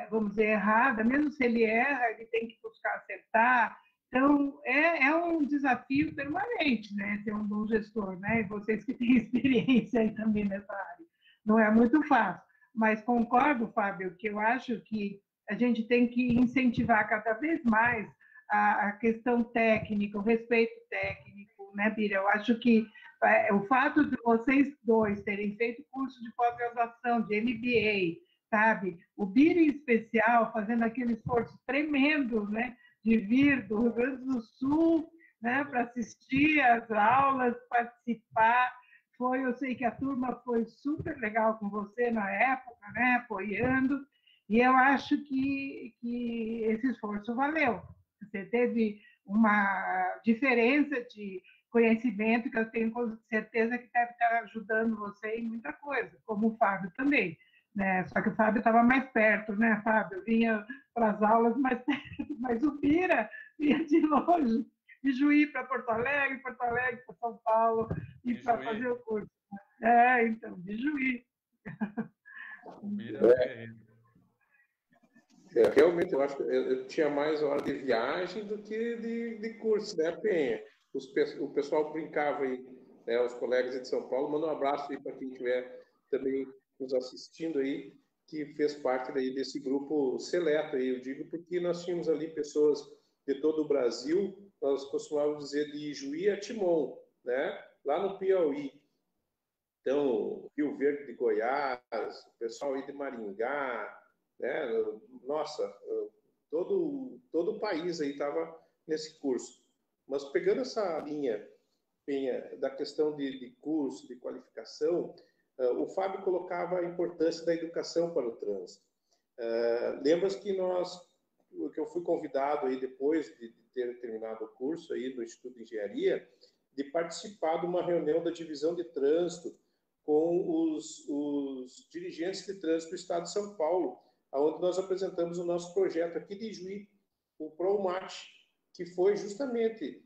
D: vamos dizer, errada, mesmo se ele erra, ele tem que buscar acertar. Então, é um desafio permanente, né, ser um bom gestor, né, e vocês que têm experiência aí também nessa área. Não é muito fácil, mas concordo, Fábio, que eu acho que a gente tem que incentivar cada vez mais a questão técnica, o respeito técnico, né, Bira? Eu acho que o fato de vocês dois terem feito curso de pós-graduação, de MBA, sabe? O Bira, em especial, fazendo aquele esforço tremendo, né, de vir do Rio Grande do Sul, né, para assistir às aulas, participar. Eu sei que a turma foi super legal com você na época, né, apoiando, e eu acho que esse esforço valeu. Você teve uma diferença de conhecimento que eu tenho certeza que deve estar ajudando você em muita coisa, como o Fábio também. Né? Só que o Fábio estava mais perto, né, Fábio? Vinha para as aulas mais perto, mas o Bira vinha de longe, de Juí para Porto Alegre para São Paulo, e para fazer o curso. Então, de Juí.
C: O Bira
E: realmente, eu acho que eu tinha mais hora de viagem do que de curso, né, Penha? O pessoal brincava aí, né, os colegas de São Paulo. Manda um abraço aí para quem estiver também nos assistindo aí, que fez parte daí desse grupo seleto aí, eu digo, porque nós tínhamos ali pessoas de todo o Brasil, nós costumávamos dizer de Juí a Timon, né, lá no Piauí. Então, Rio Verde de Goiás, o pessoal aí de Maringá, né, nossa, todo o país aí estava nesse curso. Mas pegando essa linha, Penha, da questão de curso, de qualificação, o Fábio colocava a importância da educação para o trânsito. Lembras que eu fui convidado aí depois de ter terminado o curso aí no Instituto de Engenharia, de participar de uma reunião da divisão de trânsito com os dirigentes de trânsito do Estado de São Paulo, onde nós apresentamos o nosso projeto aqui de Juí, o ProMat, que foi justamente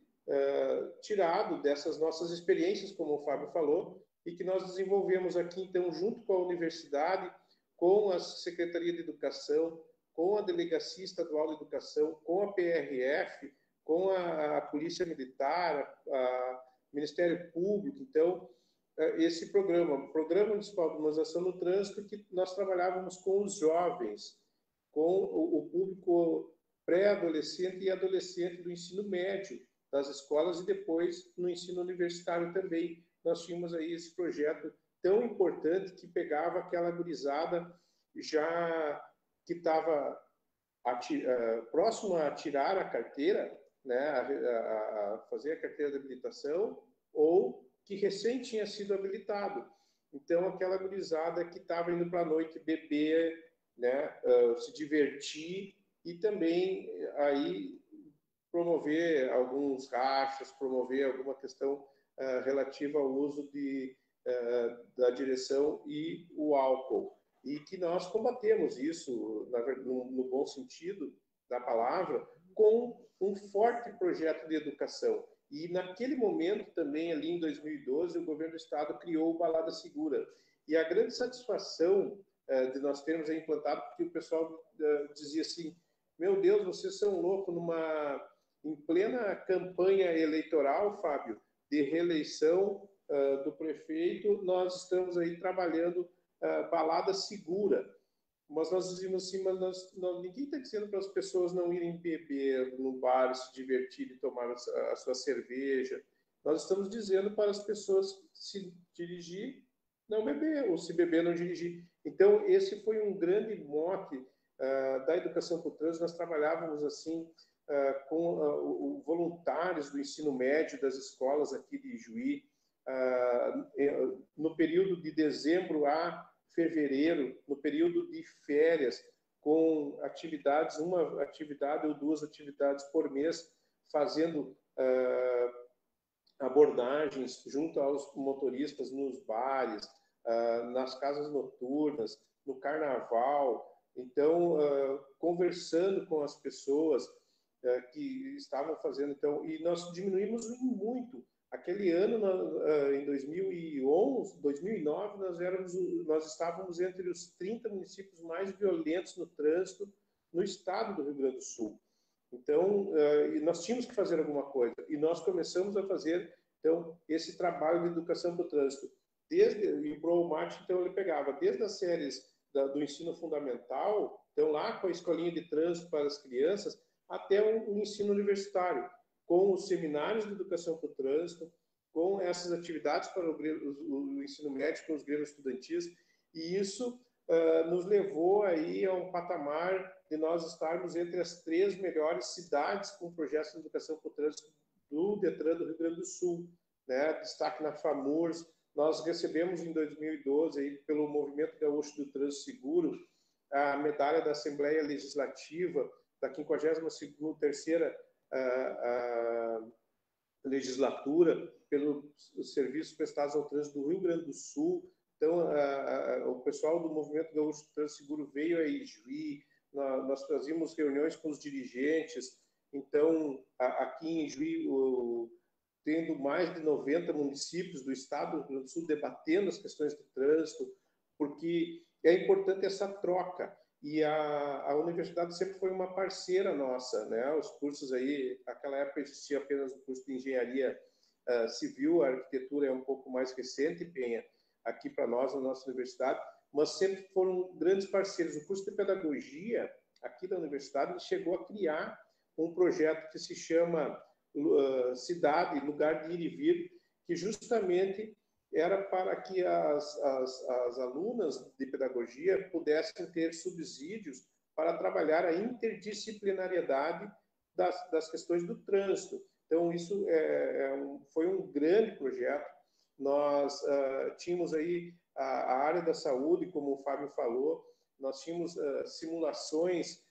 E: tirado dessas nossas experiências, como o Fábio falou, e que nós desenvolvemos aqui, então, junto com a universidade, com a Secretaria de Educação, com a Delegacia Estadual de Educação, com a PRF, com a Polícia Militar, o Ministério Público. Então, esse Programa Municipal de Humanização no Trânsito, que nós trabalhávamos com os jovens, com o público pré-adolescente e adolescente do ensino médio, das escolas, e depois no ensino universitário também. Nós tínhamos aí esse projeto tão importante que pegava aquela gurizada já que estava próximo a tirar a carteira, né, a fazer a carteira de habilitação ou que recém tinha sido habilitado. Então, aquela gurizada que estava indo para a noite beber, né, se divertir e também aí promover alguns rachas, promover alguma questão relativa ao uso da direção e o álcool. E que nós combatemos isso, no bom sentido da palavra, com um forte projeto de educação. E naquele momento também, ali em 2012, o governo do estado criou o Balada Segura. E a grande satisfação de nós termos implantado, porque o pessoal dizia assim, meu Deus, vocês são loucos, em plena campanha eleitoral, Fábio, de reeleição do prefeito, nós estamos aí trabalhando balada segura. Mas nós dizíamos assim, mas ninguém está dizendo para as pessoas não irem beber no bar, se divertir e tomar a sua cerveja. Nós estamos dizendo para as pessoas se dirigir, não beber, ou se beber, não dirigir. Então, esse foi um grande mote da educação para o trânsito. Nós trabalhávamos assim com voluntários do ensino médio das escolas aqui de Ijuí, no período de dezembro a fevereiro, no período de férias, com atividades, uma atividade ou duas atividades por mês, fazendo abordagens junto aos motoristas nos bares, nas casas noturnas, no carnaval. Então, conversando com as pessoas que estavam fazendo. Então, e nós diminuímos muito. Aquele ano, em 2011, 2009, nós estávamos entre os 30 municípios mais violentos no trânsito no estado do Rio Grande do Sul. Então, nós tínhamos que fazer alguma coisa. E nós começamos a fazer, então, esse trabalho de educação para o trânsito. E o ProMat, então, ele pegava desde as séries do ensino fundamental, então, lá com a escolinha de trânsito para as crianças, até o ensino universitário, com os seminários de educação para o trânsito, com essas atividades para o ensino médio, com os grêmios estudantis, e isso nos levou aí a um patamar de nós estarmos entre as 3 melhores cidades com projetos de educação para o trânsito do Detran do Rio Grande do Sul, né? Destaque na FAMURS. Nós recebemos em 2012, aí, pelo Movimento Gaúcho do Trânsito Seguro, a medalha da Assembleia Legislativa da 52ª legislatura pelo serviços prestados ao trânsito do Rio Grande do Sul. Então, o pessoal do Movimento Gaúcho do Trânsito Seguro veio a Ijuí, nós fazíamos reuniões com os dirigentes. Então, aqui em Ijuí, tendo mais de 90 municípios do estado do Rio Grande do Sul debatendo as questões de trânsito, porque é importante essa troca. E a universidade sempre foi uma parceira nossa, né? Os cursos aí, naquela época existia apenas o curso de engenharia civil, a arquitetura é um pouco mais recente, Penha, aqui para nós, na nossa universidade, mas sempre foram grandes parceiros. O curso de pedagogia aqui da universidade chegou a criar um projeto que se chama Cidade, Lugar de Ir e Vir, que justamente era para que as alunas de pedagogia pudessem ter subsídios para trabalhar a interdisciplinariedade das questões do trânsito. Então, isso foi um grande projeto. Nós tínhamos aí a área da saúde, como o Fábio falou, nós tínhamos simulações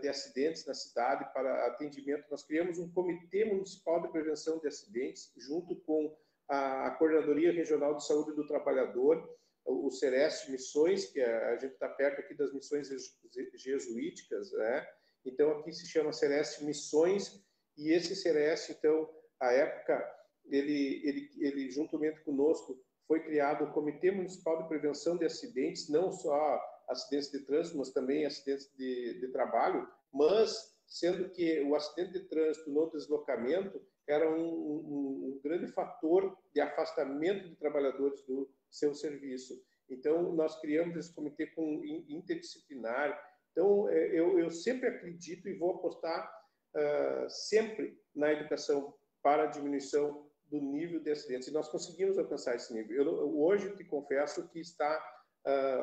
E: de acidentes na cidade para atendimento. Nós criamos um Comitê Municipal de Prevenção de Acidentes, junto com a Coordenadoria Regional de Saúde do Trabalhador, o Sereste Missões, que a gente está perto aqui das missões jesuíticas, né? Então, aqui se chama Sereste Missões, e esse Sereste, então, à época, ele juntamente conosco, foi criado o Comitê Municipal de Prevenção de Acidentes, não só acidentes de trânsito, mas também acidentes de trabalho, mas sendo que o acidente de trânsito no deslocamento era um grande fator de afastamento de trabalhadores do seu serviço. Então, nós criamos esse comitê interdisciplinar. Então, eu sempre acredito e vou apostar sempre na educação para a diminuição do nível de acidentes. E nós conseguimos alcançar esse nível. Hoje, te confesso que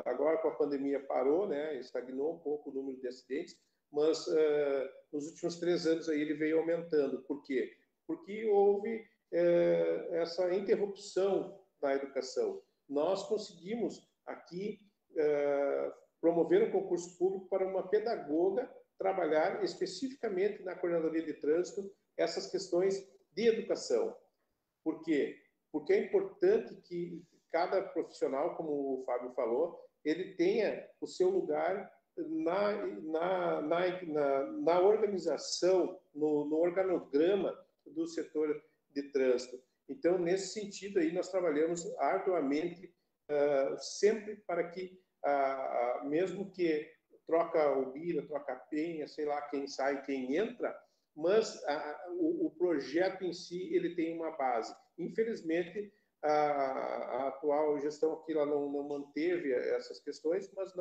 E: agora com a pandemia parou, né, estagnou um pouco o número de acidentes, mas nos últimos 3 anos aí ele veio aumentando. Por quê? Porque houve essa interrupção na educação. Nós conseguimos aqui promover um concurso público para uma pedagoga trabalhar especificamente na coordenadoria de trânsito essas questões de educação. Por quê? Porque é importante que cada profissional, como o Fábio falou, ele tenha o seu lugar na organização, no organograma do setor de trânsito. Então, nesse sentido aí, nós trabalhamos arduamente sempre para que, mesmo que troca o Bira, troca a Penha, sei lá quem sai, quem entra, mas o projeto em si ele tem uma base. Infelizmente, a atual gestão aqui ela não manteve essas questões, mas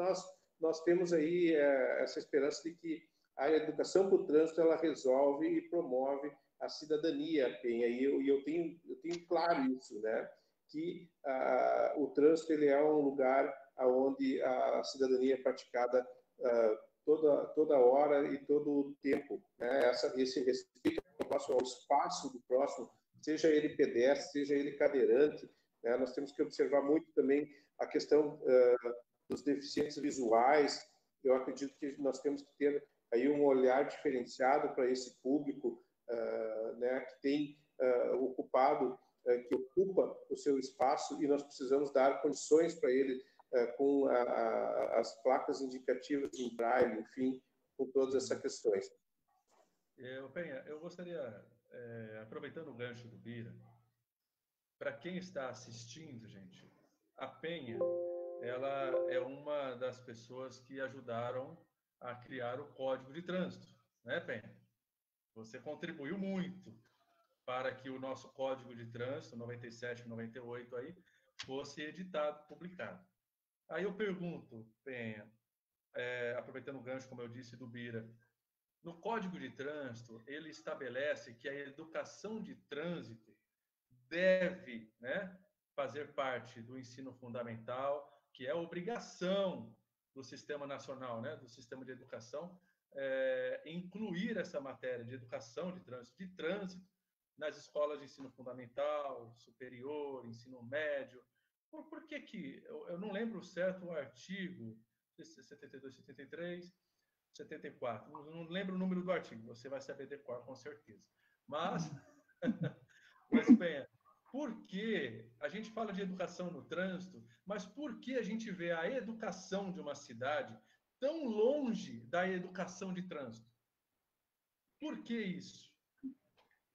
E: nós temos aí essa esperança de que a educação para o trânsito ela resolve e promove a cidadania, Penha, e eu tenho claro isso, né? Que o trânsito ele é um lugar onde a cidadania é praticada toda hora e todo o tempo, né? Esse respeito ao espaço do próximo, seja ele pedestre, seja ele cadeirante, né? Nós temos que observar muito também a questão dos deficientes visuais. Eu acredito que nós temos que ter aí um olhar diferenciado para esse público, né, que tem que ocupa o seu espaço, e nós precisamos dar condições para ele com as placas indicativas em braille, enfim, com todas essas questões.
C: Penha, eu gostaria, aproveitando o gancho do Bira, para quem está assistindo, gente, a Penha, ela é uma das pessoas que ajudaram a criar o Código de Trânsito, né, Penha? Você contribuiu muito para que o nosso Código de Trânsito, 97, 98, aí, fosse editado, publicado. Aí eu pergunto, Penha, aproveitando o gancho, como eu disse, do Bira, no Código de Trânsito, ele estabelece que a educação de trânsito deve, né, fazer parte do ensino fundamental, que é obrigação do Sistema Nacional, né, do Sistema de Educação, incluir essa matéria de educação de trânsito nas escolas de ensino fundamental, superior, ensino médio. Por que eu não lembro certo o artigo 72, 73, 74, não lembro o número do artigo, você vai saber decorar com certeza. Mas Penha, por que a gente fala de educação no trânsito, mas por que a gente vê a educação de uma cidade tão longe da educação de trânsito? Por que isso?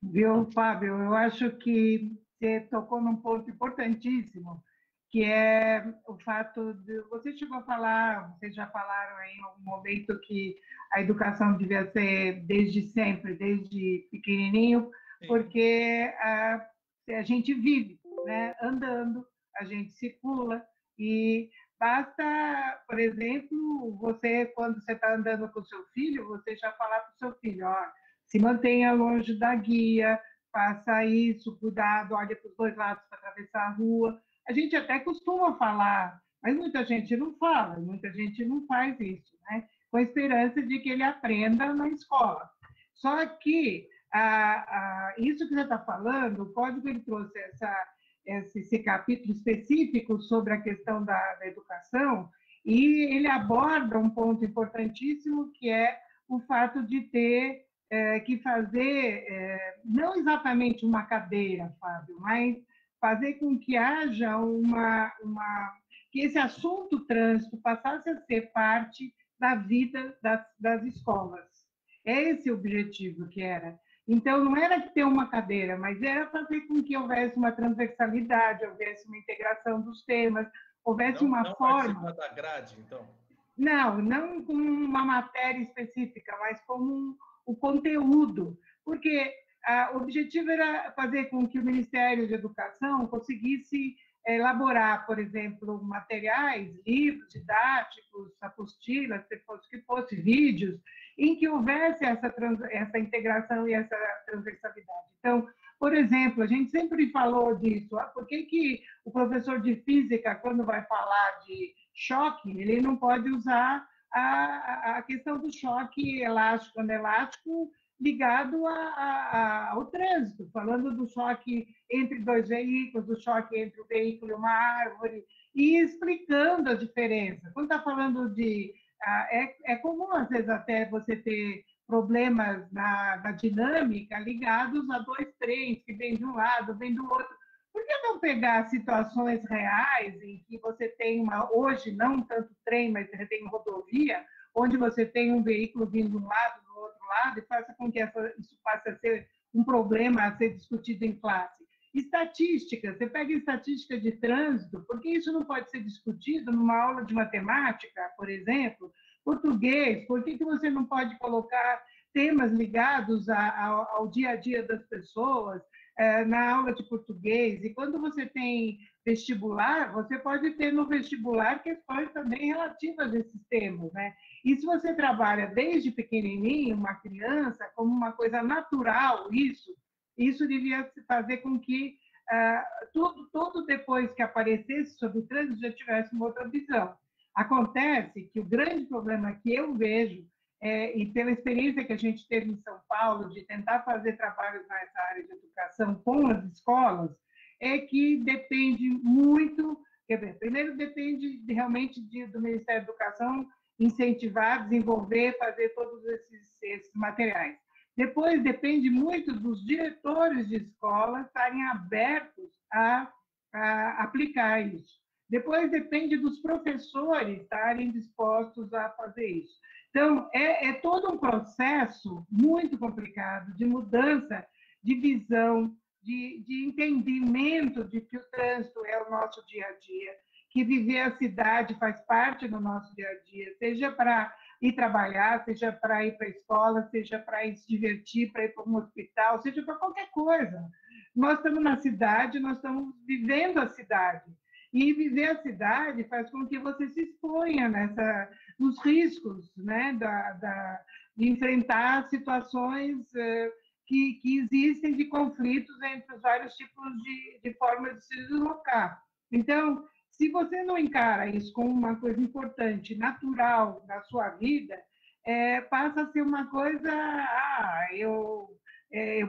D: Viu, Fábio? Eu acho que você tocou num ponto importantíssimo, que é o fato de... Você chegou a falar, vocês já falaram aí em algum momento que a educação devia ser desde sempre, desde pequenininho, porque a gente vive, né, andando, a gente circula, e basta, por exemplo, você, quando você está andando com o seu filho, você já falar para o seu filho, ó, se mantenha longe da guia, faça isso, cuidado, olha para os 2 lados para atravessar a rua. A gente até costuma falar, mas muita gente não fala, muita gente não faz isso, né? Com a esperança de que ele aprenda na escola. Só que isso que você está falando, o Código ele trouxe esse capítulo específico sobre a questão da educação, e ele aborda um ponto importantíssimo, que é o fato de ter que fazer, não exatamente uma cadeira, Fábio, mas fazer com que haja que esse assunto trânsito passasse a ser parte da vida das escolas. É esse o objetivo que era. Então, não era ter uma cadeira, mas era fazer com que houvesse uma transversalidade, houvesse uma integração dos temas, houvesse uma forma...
C: Não participar da grade, então?
D: Não com uma matéria específica, mas como o conteúdo, porque o objetivo era fazer com que o Ministério da Educação conseguisse elaborar, por exemplo, materiais, livros didáticos, apostilas, que fosse vídeos, em que houvesse essa integração e essa transversalidade. Então, por exemplo, a gente sempre falou disso, por que o professor de física, quando vai falar de choque, ele não pode usar a questão do choque elástico, anelástico, ligado ao trânsito, falando do choque entre dois veículos, do choque entre o veículo e uma árvore, e explicando a diferença. Quando está falando de... É comum, às vezes, até você ter problemas na dinâmica ligados a dois trens que vêm de um lado, vêm do outro. Por que não pegar situações reais em que você tem hoje, não tanto trem, mas você tem rodovia, onde você tem um veículo vindo de um lado, do outro lado, e faça com que isso passe a ser um problema a ser discutido em classe? Estatística, você pega estatística de trânsito, porque isso não pode ser discutido numa aula de matemática, por exemplo, português, por que você não pode colocar temas ligados ao dia a dia das pessoas na aula de português? E quando você tem vestibular, você pode ter no vestibular questões também relativas a esses temas, né? E se você trabalha desde pequenininho, uma criança, como uma coisa natural, isso devia fazer com que tudo depois que aparecesse sobre o trânsito já tivesse uma outra visão. Acontece que o grande problema que eu vejo, e pela experiência que a gente teve em São Paulo, de tentar fazer trabalhos nessa área de educação com as escolas, é que depende muito, quer dizer, primeiro depende realmente do Ministério da Educação incentivar, desenvolver, fazer todos esses materiais. Depois depende muito dos diretores de escola estarem abertos a aplicar isso. Depois depende dos professores estarem dispostos a fazer isso. Então, é todo um processo muito complicado de mudança de visão, de entendimento de que o trânsito é o nosso dia a dia, que viver a cidade faz parte do nosso dia a dia, seja para ir trabalhar, seja para ir para a escola, seja para ir se divertir, para ir para um hospital, seja para qualquer coisa. Nós estamos na cidade, nós estamos vivendo a cidade. E viver a cidade faz com que você se exponha nos riscos, né, de enfrentar situações que existem de conflitos entre os vários tipos de formas de se deslocar. Então, se você não encara isso como uma coisa importante, natural da sua vida, passa a ser uma coisa, eu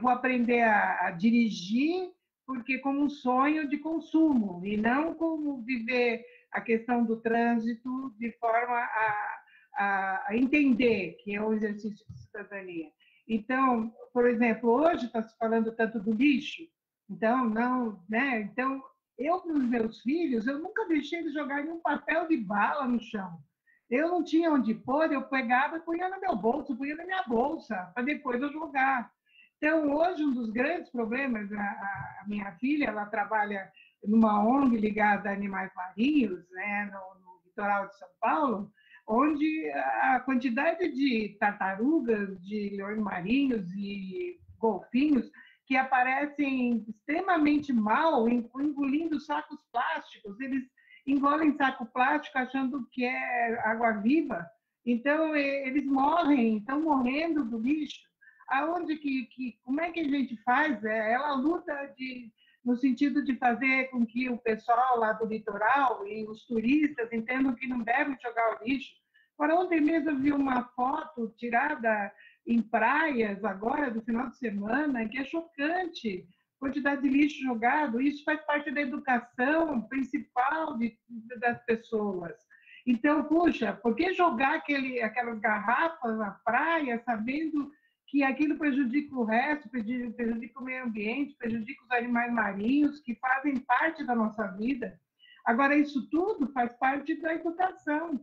D: vou aprender a dirigir porque como um sonho de consumo, e não como viver a questão do trânsito de forma a entender que é um exercício de cidadania. Então, por exemplo, hoje está se falando tanto do lixo, então, não, né? Então, eu, para os meus filhos, eu nunca deixei eles jogarem um papel de bala no chão. Eu não tinha onde pôr, eu pegava e punha no meu bolso, punha na minha bolsa, para depois eu jogar. Então, hoje, um dos grandes problemas, a minha filha, ela trabalha numa ONG ligada a animais marinhos, né, no litoral de São Paulo, onde a quantidade de tartarugas, de leões marinhos e golfinhos que aparecem extremamente mal, engolindo sacos plásticos. Eles engolem saco plástico achando que é água-viva, então eles morrem, estão morrendo do lixo. Como é que a gente faz? Ela luta no sentido de fazer com que o pessoal lá do litoral e os turistas entendam que não devem jogar o lixo. Agora, ontem mesmo eu vi uma foto tirada em praias, agora, do final de semana, que é chocante, quantidade de lixo jogado. Isso faz parte da educação principal das pessoas. Então, puxa, por que jogar aquelas garrafas na praia, sabendo que aquilo prejudica o resto, prejudica o meio ambiente, prejudica os animais marinhos, que fazem parte da nossa vida? Agora, isso tudo faz parte da educação,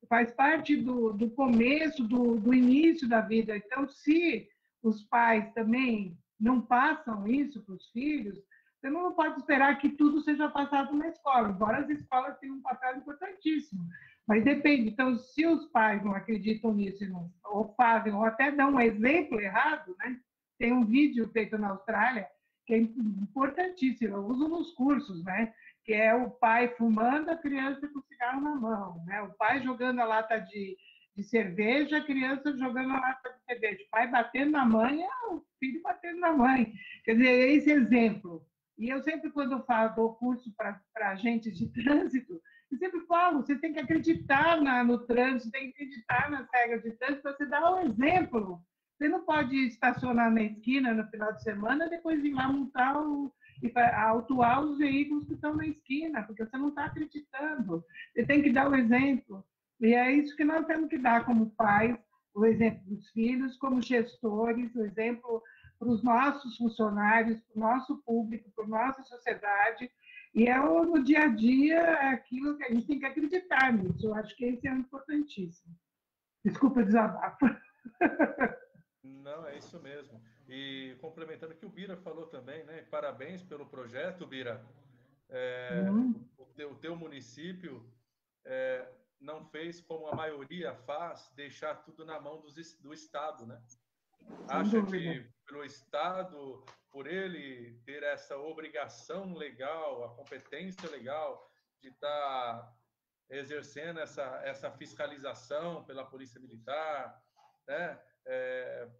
D: faz parte do começo, do início da vida. Então, se os pais também não passam isso para os filhos, você não pode esperar que tudo seja passado na escola, embora as escolas tenham um papel importantíssimo. Mas depende. Então, se os pais não acreditam nisso, ou fazem, ou até dão um exemplo errado, né? Tem um vídeo feito na Austrália que é importantíssimo, eu uso nos cursos, né? Que é o pai fumando, a criança com cigarro na mão, né? O pai jogando a lata de cerveja, a criança jogando a lata de cerveja. O pai batendo na mãe, o filho batendo na mãe. Quer dizer, é esse exemplo. E eu sempre, quando eu dou curso para agentes de trânsito, eu sempre falo, você tem que acreditar no trânsito, tem que acreditar nas regras de trânsito, para você dar um exemplo. Você não pode estacionar na esquina no final de semana, depois ir lá multar e autuar os veículos que estão na esquina, porque você não está acreditando. Você tem que dar o exemplo. E é isso que nós temos que dar como pais, o exemplo dos filhos, como gestores, o exemplo para os nossos funcionários, para o nosso público, para a nossa sociedade. E no dia a dia é aquilo que a gente tem que acreditar nisso. Eu acho que esse é importantíssimo. Desculpa o desabafo.
C: Não, é isso mesmo. E complementando o que o Bira falou também, né? Parabéns pelo projeto, Bira. O teu município não fez como a maioria faz, deixar tudo na mão do Estado, né? Acha que pelo Estado, por ele ter essa obrigação legal, a competência legal de estar exercendo essa fiscalização pela Polícia Militar, né?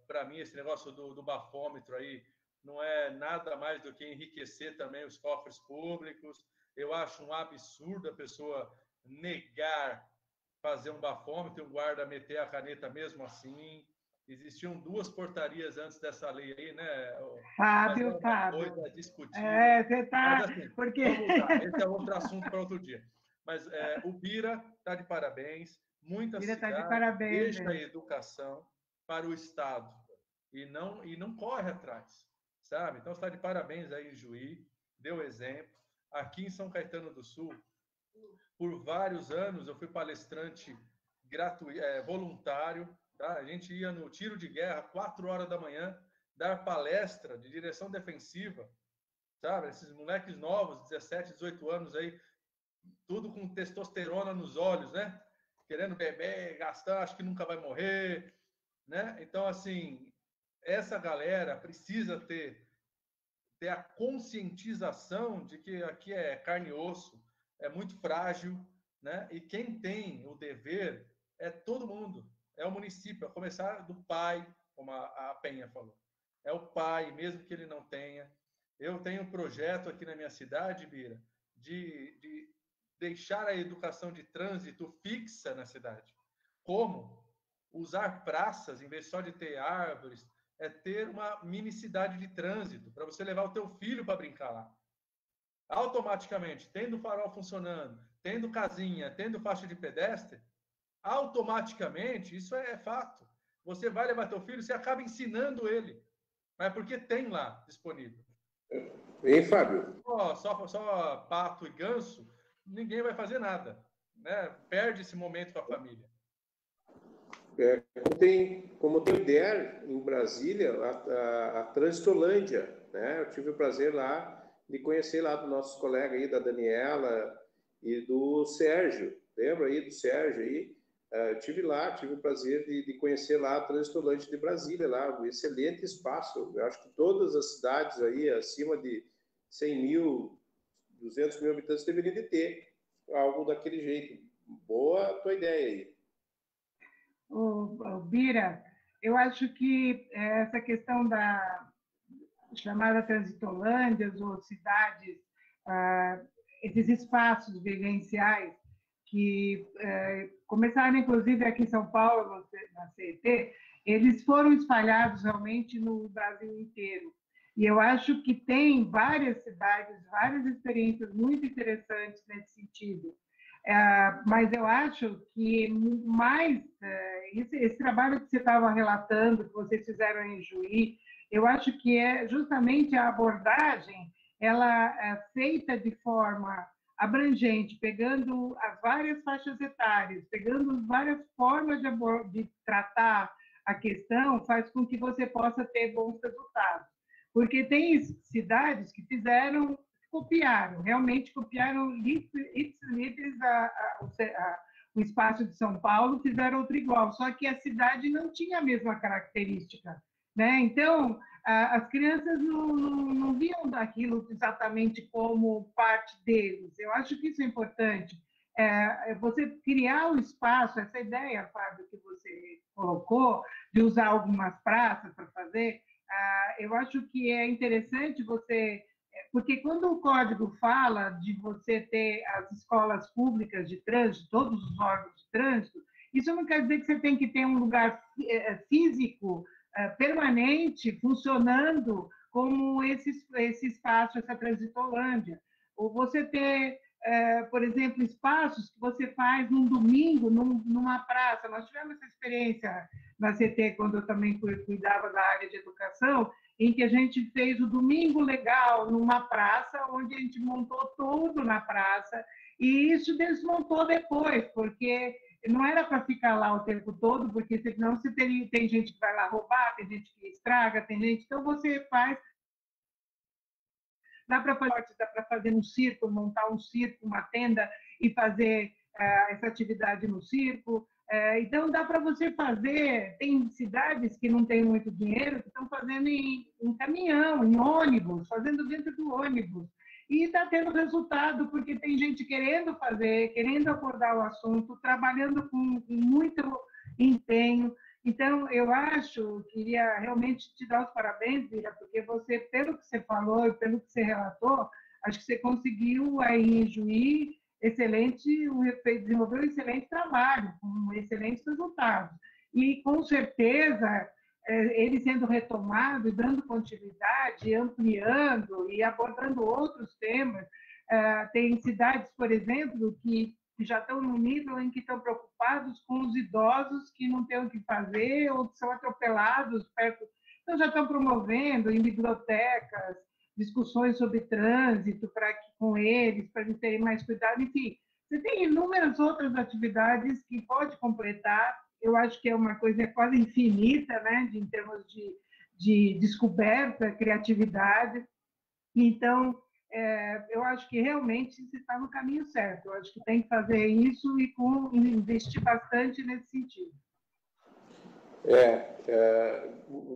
C: Para mim, esse negócio do bafômetro aí não é nada mais do que enriquecer também os cofres públicos. Eu acho um absurdo a pessoa negar fazer um bafômetro e o guarda meter a caneta mesmo assim. Existiam 2 portarias antes dessa lei aí, né?
D: Fábio.
C: Coisa discutível.
D: Você tá...
C: Mas assim,
D: porque...
C: vamos lá, esse é outro assunto para outro dia. Mas o Bira está de parabéns. Muita cidade deixa a educação para o Estado e não corre atrás, sabe? Então, está de parabéns aí, Juí, deu exemplo. Aqui em São Caetano do Sul, por vários anos, eu fui palestrante voluntário, tá? A gente ia no tiro de guerra, 4 horas da manhã, dar palestra de direção defensiva, sabe? Esses moleques novos, 17, 18 anos aí, tudo com testosterona nos olhos, né? Querendo beber, gastar, acho que nunca vai morrer, né? Então, assim, essa galera precisa ter a conscientização de que aqui é carne e osso, é muito frágil, né? E quem tem o dever é todo mundo, é o município, a começar do pai, como a Penha falou. É o pai, mesmo que ele não tenha. Eu tenho um projeto aqui na minha cidade, Bira, de deixar a educação de trânsito fixa na cidade. Como? Usar praças, em vez só de ter árvores, ter uma mini cidade de trânsito, para você levar o teu filho para brincar lá. Automaticamente, tendo farol funcionando, tendo casinha, tendo faixa de pedestre, automaticamente, isso é fato. Você vai levar teu filho, você acaba ensinando ele. Mas porque tem lá disponível.
E: Hein, Fábio?
C: Só pato e ganso, ninguém vai fazer nada, né? Perde esse momento com a família.
E: Como tem IDER em Brasília, a Transitolândia, né? Eu tive o prazer lá de conhecer lá dos nossos colegas aí, da Daniela e do Sérgio. Lembra aí do Sérgio aí? Eu tive lá, tive o prazer de conhecer lá a Transitolândia de Brasília, lá, um excelente espaço. Eu acho que todas as cidades aí, acima de 100 mil, 200 mil habitantes, deveriam de ter algo daquele jeito. Boa a tua ideia aí.
D: Bira, eu acho que essa questão da chamada Transitolândias ou cidades, esses espaços vivenciais que começaram, inclusive, aqui em São Paulo, na CET, eles foram espalhados realmente no Brasil inteiro. E eu acho que tem várias cidades, várias experiências muito interessantes nesse sentido. Mas eu acho que mais esse trabalho que você estava relatando, que vocês fizeram em Juí, eu acho que é justamente a abordagem, ela é feita de forma abrangente, pegando as várias faixas etárias, pegando várias formas de tratar a questão, faz com que você possa ter bons resultados. Porque tem cidades que realmente copiaram livres o espaço de São Paulo, fizeram outro igual, só que a cidade não tinha a mesma característica, né? Então, as crianças não viam daquilo exatamente como parte deles. Eu acho que isso é importante. Você criar o espaço, essa ideia, Fábio, que você colocou, de usar algumas praças para fazer, eu acho que é interessante você porque quando o código fala de você ter as escolas públicas de trânsito, todos os órgãos de trânsito, isso não quer dizer que você tem que ter um lugar físico permanente funcionando como esse espaço, essa transitolândia. Ou você ter, por exemplo, espaços que você faz num domingo, numa praça. Nós tivemos essa experiência na CT, quando eu também cuidava da área de educação, em que a gente fez o Domingo Legal numa praça, onde a gente montou tudo na praça, e isso desmontou depois, porque não era para ficar lá o tempo todo, porque senão você tem gente que vai lá roubar, tem gente que estraga, tem gente... Então, você faz... Dá para fazer um circo, montar um circo, uma tenda e fazer essa atividade no circo. Então, dá para você fazer... Tem cidades que não têm muito dinheiro, que estão fazendo em caminhão, em ônibus, fazendo dentro do ônibus. E está tendo resultado, porque tem gente querendo fazer, querendo abordar o assunto, trabalhando com muito empenho. Então, eu queria realmente te dar os parabéns, Vira, porque você, pelo que você falou e pelo que você relatou, acho que você conseguiu aí em Juí desenvolveu um excelente trabalho, com excelentes resultados. E, com certeza, ele sendo retomado, dando continuidade, ampliando e abordando outros temas. Tem cidades, por exemplo, que já estão no nível em que estão preocupados com os idosos que não têm o que fazer ou que são atropelados perto. Então, já estão promovendo em bibliotecas discussões sobre trânsito com eles, para eles terem mais cuidado. Enfim, você tem inúmeras outras atividades que pode completar. Eu acho que é uma coisa quase infinita, né, em termos de descoberta, criatividade. Então, eu acho que realmente você está no caminho certo. Eu acho que tem que fazer isso e investir bastante nesse sentido.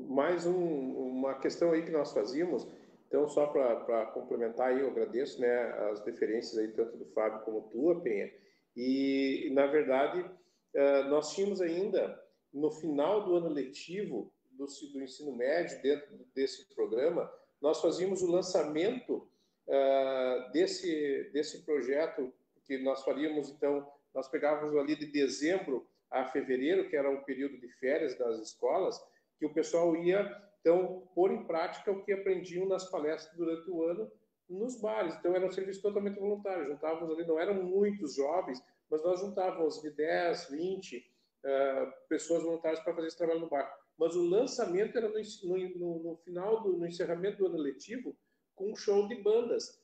E: Mais uma questão aí que nós fazíamos, então, só para complementar aí, eu agradeço, né, as referências aí, tanto do Fábio como tua, Penha, e, na verdade, nós tínhamos ainda, no final do ano letivo do ensino médio, dentro desse programa, nós fazíamos o lançamento desse projeto que nós faríamos, então, nós pegávamos ali de dezembro a fevereiro, que era o período de férias das escolas, que o pessoal ia, então, pôr em prática o que aprendiam nas palestras durante o ano nos bares. Então, era um serviço totalmente voluntário. Juntávamos ali, não eram muitos jovens, mas nós juntávamos de 10, 20 pessoas voluntárias para fazer esse trabalho no bar. Mas o lançamento era no final, no encerramento do ano letivo, com um show de bandas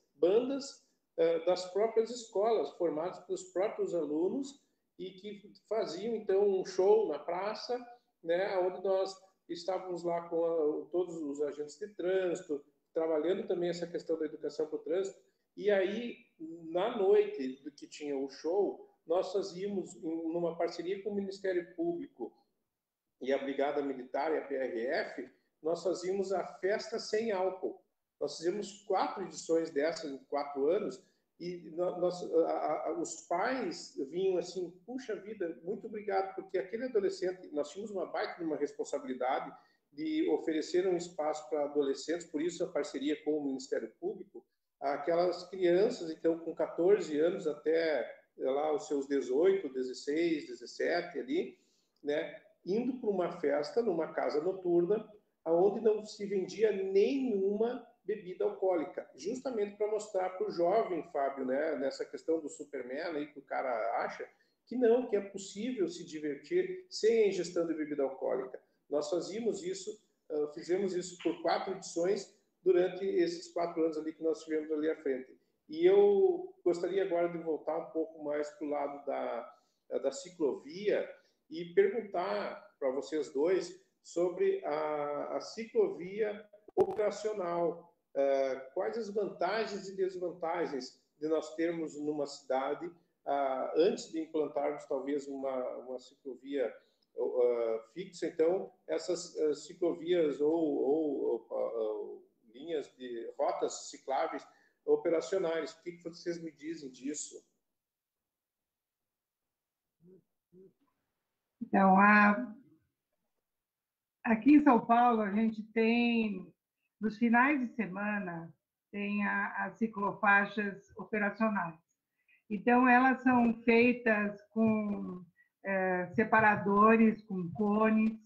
E: das próprias escolas, formadas pelos próprios alunos, e que faziam, então, um show na praça, né, onde nós estávamos lá com todos os agentes de trânsito, trabalhando também essa questão da educação para o trânsito. E aí, na noite do que tinha o show, nós fazíamos, numa parceria com o Ministério Público e a Brigada Militar e a PRF, nós fazíamos a festa sem álcool. Nós fizemos 4 edições dessas em 4 anos, e os pais vinham assim, puxa vida, muito obrigado, porque aquele adolescente, nós tínhamos uma baita de uma responsabilidade de oferecer um espaço para adolescentes, por isso a parceria com o Ministério Público, aquelas crianças, então, com 14 anos até lá os seus 18, 16, 17 ali, né, indo para uma festa numa casa noturna, onde não se vendia nenhuma bebida alcoólica, justamente para mostrar para o jovem, Fábio, né, nessa questão do Superman aí que o cara acha, que não, que é possível se divertir sem a ingestão de bebida alcoólica. Nós fizemos isso por 4 edições durante esses 4 anos ali que nós tivemos ali à frente. E eu gostaria agora de voltar um pouco mais para o lado da ciclovia e perguntar para vocês dois sobre a ciclovia operacional. Quais as vantagens e desvantagens de nós termos numa cidade, antes de implantarmos talvez uma ciclovia fixa, então, essas ciclovias ou linhas de rotas cicláveis operacionais. O que vocês me dizem disso?
D: Então, aqui em São Paulo, a gente tem, nos finais de semana, tem as ciclofaixas operacionais. Então, elas são feitas com separadores, com cones,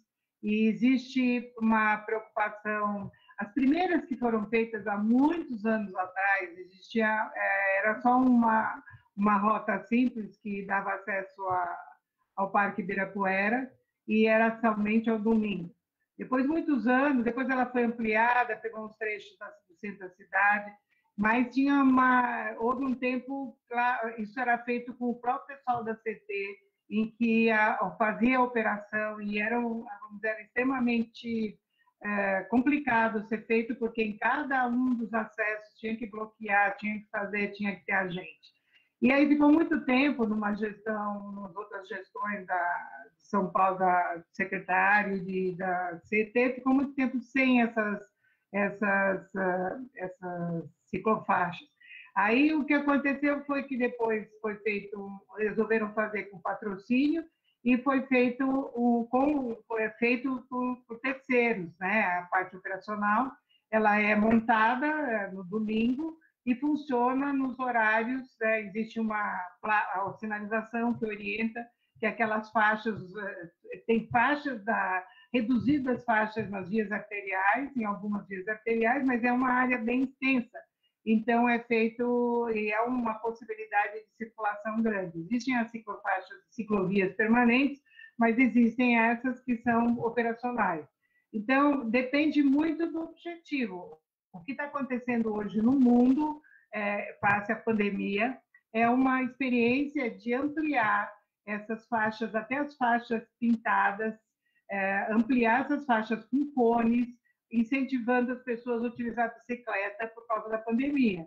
D: e existe uma preocupação. As primeiras que foram feitas há muitos anos atrás, era só uma rota simples que dava acesso ao Parque Ibirapuera e era somente ao domingo. Depois, muitos anos, depois ela foi ampliada, pegou uns trechos do centro da cidade, mas houve um tempo, isso era feito com o próprio pessoal da CT, em que fazia a operação e era extremamente complicado ser feito, porque em cada um dos acessos tinha que bloquear, tinha que fazer, tinha que ter agente. E aí ficou muito tempo numa gestão, nas outras gestões de São Paulo, da secretário da CT, ficou muito tempo sem essas ciclofaixas. Aí o que aconteceu foi que depois resolveram fazer com patrocínio e foi feito por terceiros, né? A parte operacional, ela é montada no domingo e funciona nos horários, né? Existe uma sinalização que orienta que aquelas faixas, tem reduzidas faixas nas vias arteriais, em algumas vias arteriais, mas é uma área bem extensa. Então, é uma possibilidade de circulação grande. Existem as ciclovias permanentes, mas existem essas que são operacionais. Então, depende muito do objetivo. O que está acontecendo hoje no mundo, face à pandemia, é uma experiência de ampliar essas faixas, até as faixas pintadas, ampliar essas faixas com cones, incentivando as pessoas a utilizar a bicicleta por causa da pandemia.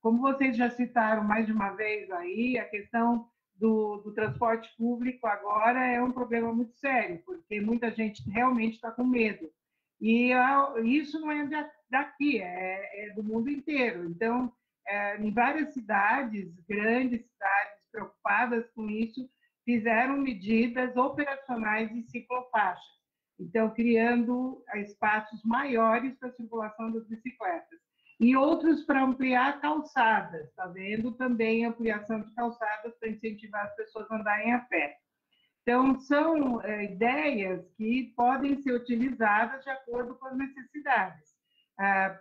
D: Como vocês já citaram mais de uma vez aí, a questão do transporte público agora é um problema muito sério, porque muita gente realmente está com medo. E isso não é daqui, é do mundo inteiro. Então, em várias cidades, grandes cidades preocupadas com isso, fizeram medidas operacionais de ciclofaixas. Então, criando espaços maiores para a circulação das bicicletas. E outros para ampliar calçadas, está vendo? Também ampliação de calçadas para incentivar as pessoas a andarem a pé. Então, são ideias que podem ser utilizadas de acordo com as necessidades.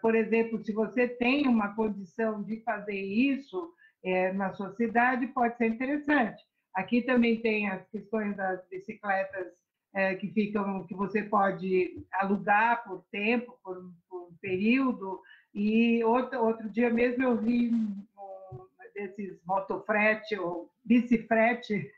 D: Por exemplo, se você tem uma condição de fazer isso na sua cidade, pode ser interessante. Aqui também tem as questões das bicicletas que você pode alugar por tempo, por um período. E outro dia mesmo eu vi desses motofrete ou bicifrete,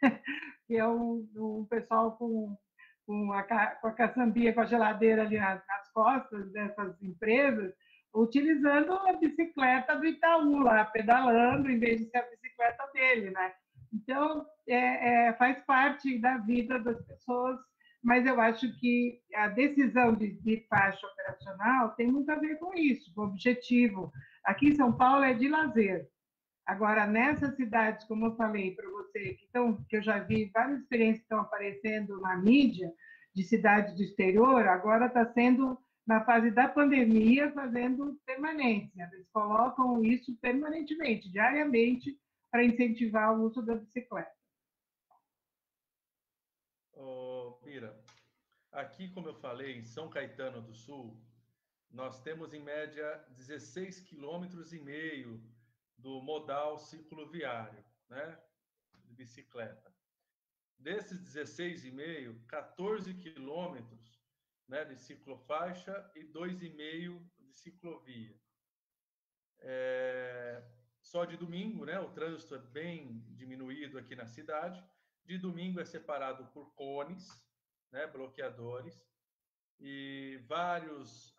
D: que é um pessoal com a caçambinha, com a geladeira ali nas costas dessas empresas, utilizando a bicicleta do Itaú lá, pedalando, em vez de ser a bicicleta dele, né? Então, faz parte da vida das pessoas, mas eu acho que a decisão de faixa operacional tem muito a ver com isso, com o objetivo. Aqui em São Paulo é de lazer. Agora, nessas cidades, como eu falei para você, que eu já vi várias experiências que estão aparecendo na mídia, de cidades do exterior, agora está sendo, na fase da pandemia, fazendo permanência. Eles colocam isso permanentemente, diariamente, para incentivar o uso da bicicleta.
C: Mira, aqui, como eu falei, em São Caetano do Sul, nós temos em média 16,5 km do modal cicloviário, né, de bicicleta. Desses 16,5, 14 quilômetros, né, de ciclofaixa e 2,5 de ciclovia. Só de domingo, né, o trânsito é bem diminuído aqui na cidade. De domingo é separado por cones, né, bloqueadores, e vários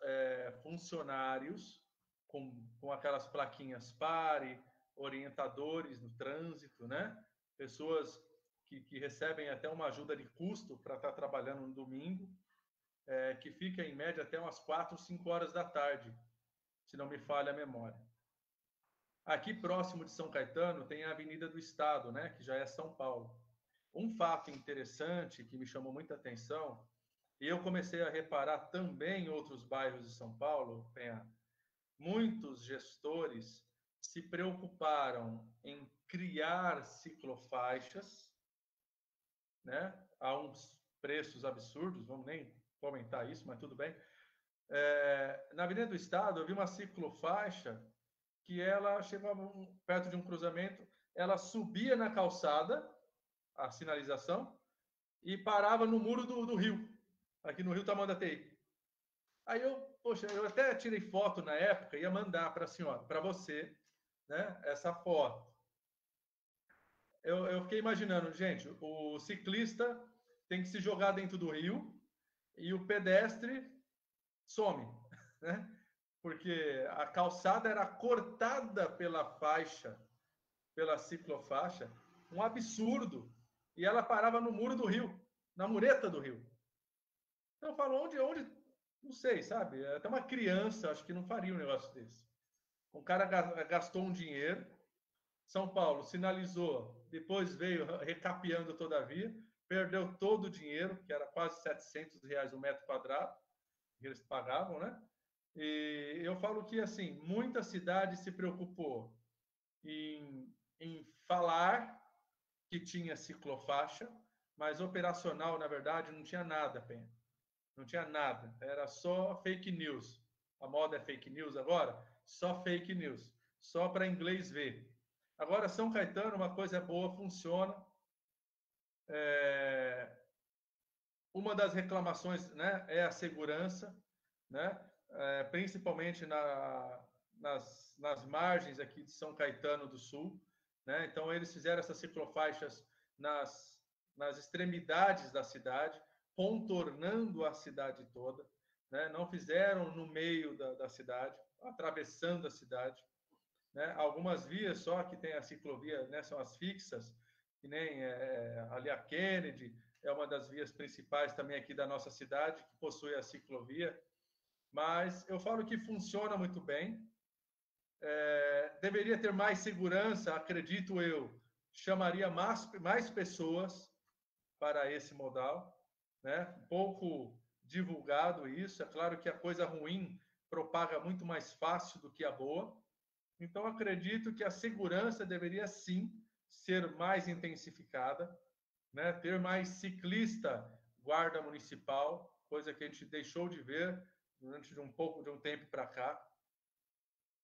C: funcionários com aquelas plaquinhas pare, orientadores no trânsito, né? Pessoas que recebem até uma ajuda de custo para estar trabalhando no domingo, que fica em média até umas 4, 5 horas da tarde, se não me falha a memória. Aqui próximo de São Caetano tem a Avenida do Estado, né? Que já é São Paulo. Um fato interessante que me chamou muita atenção, e eu comecei a reparar também em outros bairros de São Paulo, Penha, muitos gestores se preocuparam em criar ciclofaixas, né, a uns preços absurdos, vamos nem comentar isso, mas tudo bem. Na Avenida do Estado, eu vi uma ciclofaixa que ela chegava perto de um cruzamento, ela subia na calçada, a sinalização, e parava no muro do rio, aqui no Rio Tamandatei. Aí eu até tirei foto na época, ia mandar para a senhora, para você, né, essa foto. Eu fiquei imaginando, gente, o ciclista tem que se jogar dentro do rio e o pedestre some, né? Porque a calçada era cortada pela faixa, pela ciclofaixa, um absurdo. E ela parava no muro do rio, na mureta do rio. Então eu falo, onde, não sei, sabe? Até uma criança, acho que não faria um negócio desse. Um cara gastou um dinheiro, São Paulo sinalizou, depois veio recapeando toda a via, perdeu todo o dinheiro, que era quase R$700 um metro quadrado, que eles pagavam, né? E eu falo que, assim, muita cidade se preocupou em falar que tinha ciclofaixa, mas operacional, na verdade, não tinha nada, Penha. Não tinha nada. Era só fake news. A moda é fake news agora? Só fake news. Só para inglês ver. Agora, São Caetano, uma coisa boa, funciona. Uma das reclamações, né, é a segurança, né? Principalmente nas margens aqui de São Caetano do Sul, né? Então, eles fizeram essas ciclofaixas nas extremidades da cidade, contornando a cidade toda, né? Não fizeram no meio da cidade, atravessando a cidade, né? Algumas vias só que tem a ciclovia, né, são as fixas, que nem ali a Kennedy, é uma das vias principais também aqui da nossa cidade, que possui a ciclovia, mas eu falo que funciona muito bem. Deveria ter mais segurança, acredito eu, chamaria mais pessoas para esse modal, né? Pouco divulgado isso, é claro que a coisa ruim propaga muito mais fácil do que a boa, então acredito que a segurança deveria sim ser mais intensificada, né? Ter mais ciclista guarda municipal, coisa que a gente deixou de ver durante de um tempo para cá.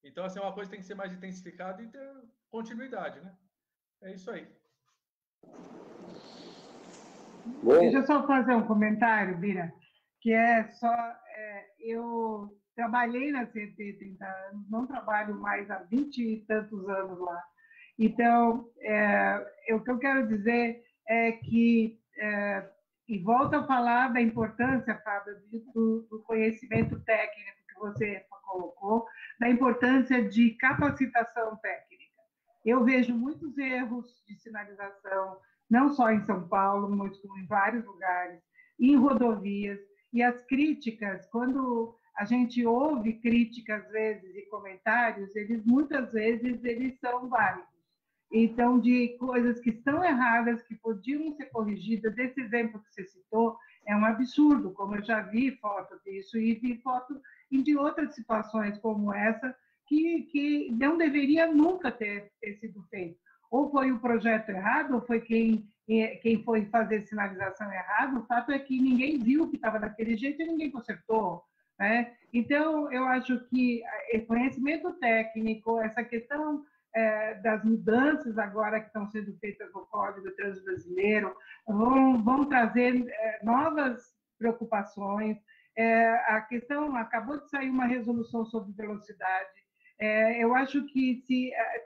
C: Então, assim, uma coisa tem que ser mais intensificada e ter continuidade, né? É isso aí.
D: Deixa eu só fazer um comentário, Bira, que eu trabalhei na CET 30 anos, não trabalho mais há 20 e tantos anos lá. Então, o que eu quero dizer é que, e volto a falar da importância, Fábio, do conhecimento técnico que você colocou, da importância de capacitação técnica. Eu vejo muitos erros de sinalização, não só em São Paulo, mas como em vários lugares, em rodovias, e as críticas, quando a gente ouve críticas, às vezes, e comentários, muitas vezes, eles são válidos. Então, de coisas que estão erradas, que podiam ser corrigidas, desse exemplo que você citou, é um absurdo, como eu já vi foto disso, e vi foto de outras situações como essa, que não deveria nunca ter sido feito. Ou foi o projeto errado, ou foi quem foi fazer sinalização errada. O fato é que ninguém viu que estava daquele jeito e ninguém consertou, né? Então, eu acho que conhecimento técnico, essa questão das mudanças agora que estão sendo feitas no Código do Trânsito Brasileiro vão trazer novas preocupações. A questão, acabou de sair uma resolução sobre velocidade. Eu acho que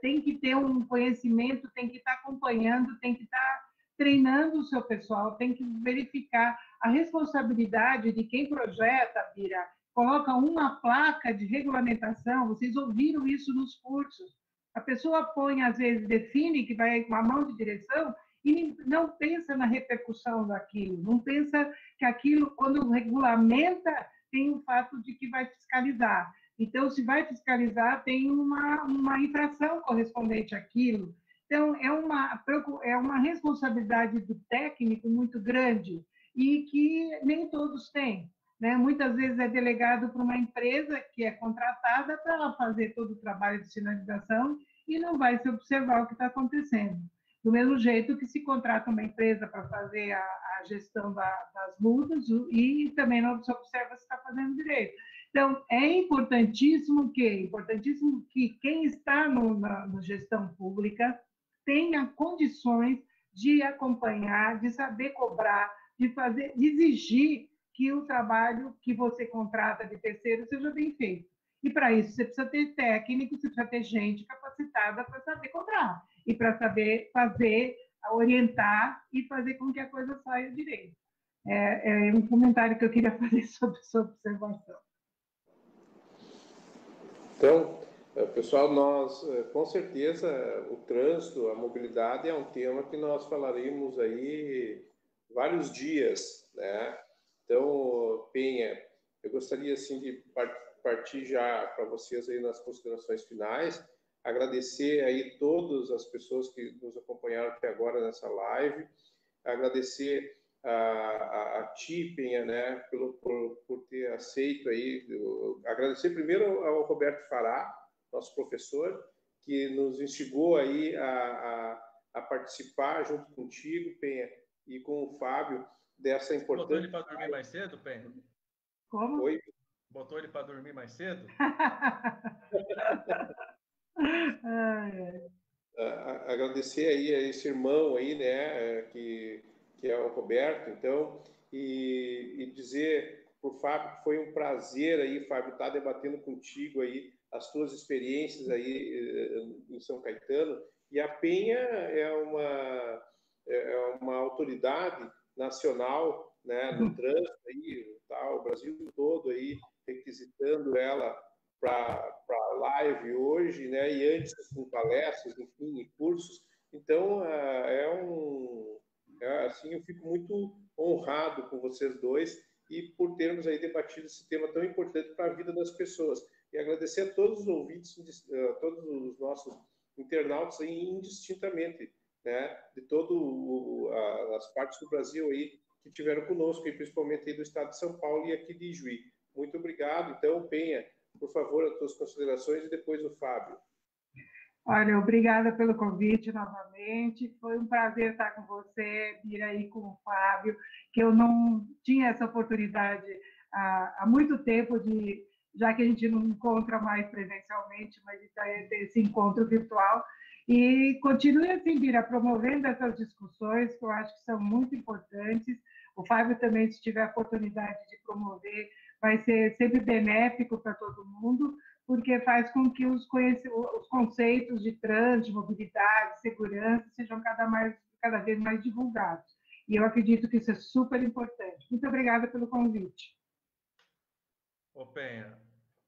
D: tem que ter um conhecimento, tem que estar acompanhando, tem que estar treinando o seu pessoal, tem que verificar a responsabilidade de quem projeta, Bira, coloca uma placa de regulamentação, vocês ouviram isso nos cursos. A pessoa põe, às vezes, define que vai com a mão de direção e não pensa na repercussão daquilo, não pensa que aquilo, quando regulamenta, tem o fato de que vai fiscalizar. Então, se vai fiscalizar, tem uma infração correspondente àquilo. Então, é uma responsabilidade do técnico muito grande e que nem todos têm. né? Muitas vezes é delegado para uma empresa que é contratada para ela fazer todo o trabalho de sinalização e não vai se observar o que está acontecendo. Do mesmo jeito que se contrata uma empresa para fazer a gestão das multas e também não se observa se está fazendo direito. Então, é importantíssimo que quem está na gestão pública tenha condições de acompanhar, de saber cobrar, de fazer, de exigir que o trabalho que você contrata de terceiro seja bem feito. E para isso você precisa ter técnico, você precisa ter gente capacitada para saber cobrar e para saber fazer, orientar e fazer com que a coisa saia direito. É um comentário que eu queria fazer sobre sua observação.
E: Então, pessoal, nós, com certeza, o trânsito, a mobilidade é um tema que nós falaremos aí vários dias, né? Então, Penha, eu gostaria, assim, de partir já para vocês aí nas considerações finais, agradecer aí todas as pessoas que nos acompanharam até agora nessa live, agradecer a ti, Penha, né, por ter aceito aí. Agradecer primeiro ao Roberto Fará, nosso professor, que nos instigou aí a participar junto contigo, Penha, e com o Fábio, dessa importante...
C: Botou ele para dormir mais cedo, Penha?
D: Como?
E: Oi?
C: Botou ele para dormir mais cedo?
E: Agradecer aí a esse irmão aí, né, que é o Roberto, então, e dizer para o Fábio que foi um prazer aí, Fábio, estar debatendo contigo aí as tuas experiências aí em São Caetano. E a Penha é uma autoridade nacional, né, no trânsito aí, tá, o Brasil todo aí requisitando ela para a live hoje, né? E antes com palestras, enfim, e cursos. Então, assim, eu fico muito honrado com vocês dois e por termos aí debatido esse tema tão importante para a vida das pessoas. E agradecer a todos os ouvintes, a todos os nossos internautas aí, indistintamente, né? De todo as partes do Brasil aí que tiveram conosco, e principalmente aí do estado de São Paulo e aqui de Juí. Muito obrigado. Então, Penha, por favor, as tuas considerações e depois o Fábio.
D: Olha, obrigada pelo convite novamente. Foi um prazer estar com você, vir aí com o Fábio, que eu não tinha essa oportunidade há muito tempo, já que a gente não encontra mais presencialmente, mas de ter esse encontro virtual. E continue assim, Bira, promovendo essas discussões, que eu acho que são muito importantes. O Fábio também, se tiver a oportunidade de promover, vai ser sempre benéfico para todo mundo, porque faz com que os conceitos de trânsito, de mobilidade, segurança sejam cada vez mais divulgados. E eu acredito que isso é super importante. Muito obrigada pelo convite.
C: Ô Penha,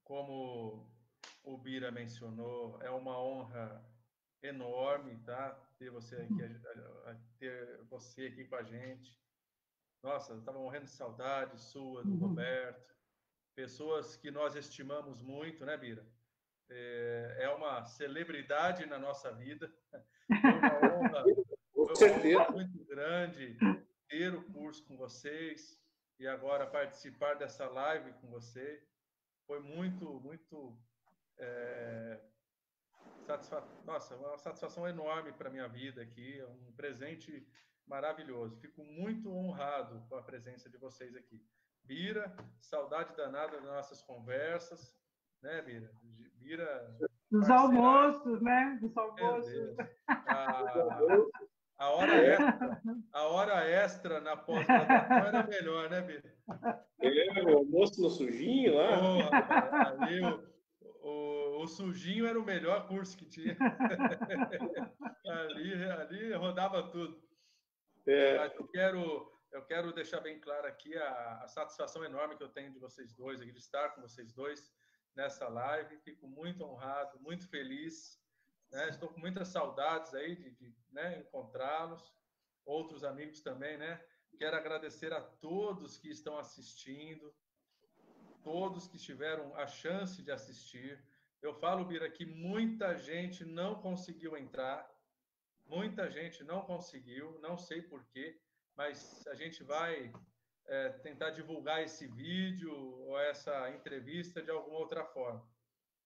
C: como o Bira mencionou, é uma honra enorme, tá? Ter você aqui com a gente. Nossa, eu estava morrendo de saudade sua, do Roberto. Pessoas que nós estimamos muito, né, Bira? É uma celebridade na nossa vida. Foi uma honra muito grande ter o curso com vocês e agora participar dessa live com você. Foi muito nossa, uma satisfação enorme para a minha vida aqui, é um presente maravilhoso. Fico muito honrado com a presença de vocês aqui. Bira, saudade danada das nossas conversas, né, Bira? Bira,
D: dos almoços, né? Dos almoços.
C: A hora extra na pós-graduação era melhor, né, Bira?
E: O almoço no sujinho lá.
C: Oh, rapaz, ali o sujinho era o melhor curso que tinha. ali rodava tudo. Mas eu quero deixar bem claro aqui a satisfação enorme que eu tenho de vocês dois, aqui, de estar com vocês dois nessa live. Fico muito honrado, muito feliz. Né? Estou com muitas saudades aí de né, encontrá-los. Outros amigos também, né? Quero agradecer a todos que estão assistindo, todos que tiveram a chance de assistir. Eu falo, Bira, que muita gente não conseguiu entrar, muita gente não conseguiu, não sei por quê, mas a gente vai tentar divulgar esse vídeo ou essa entrevista de alguma outra forma.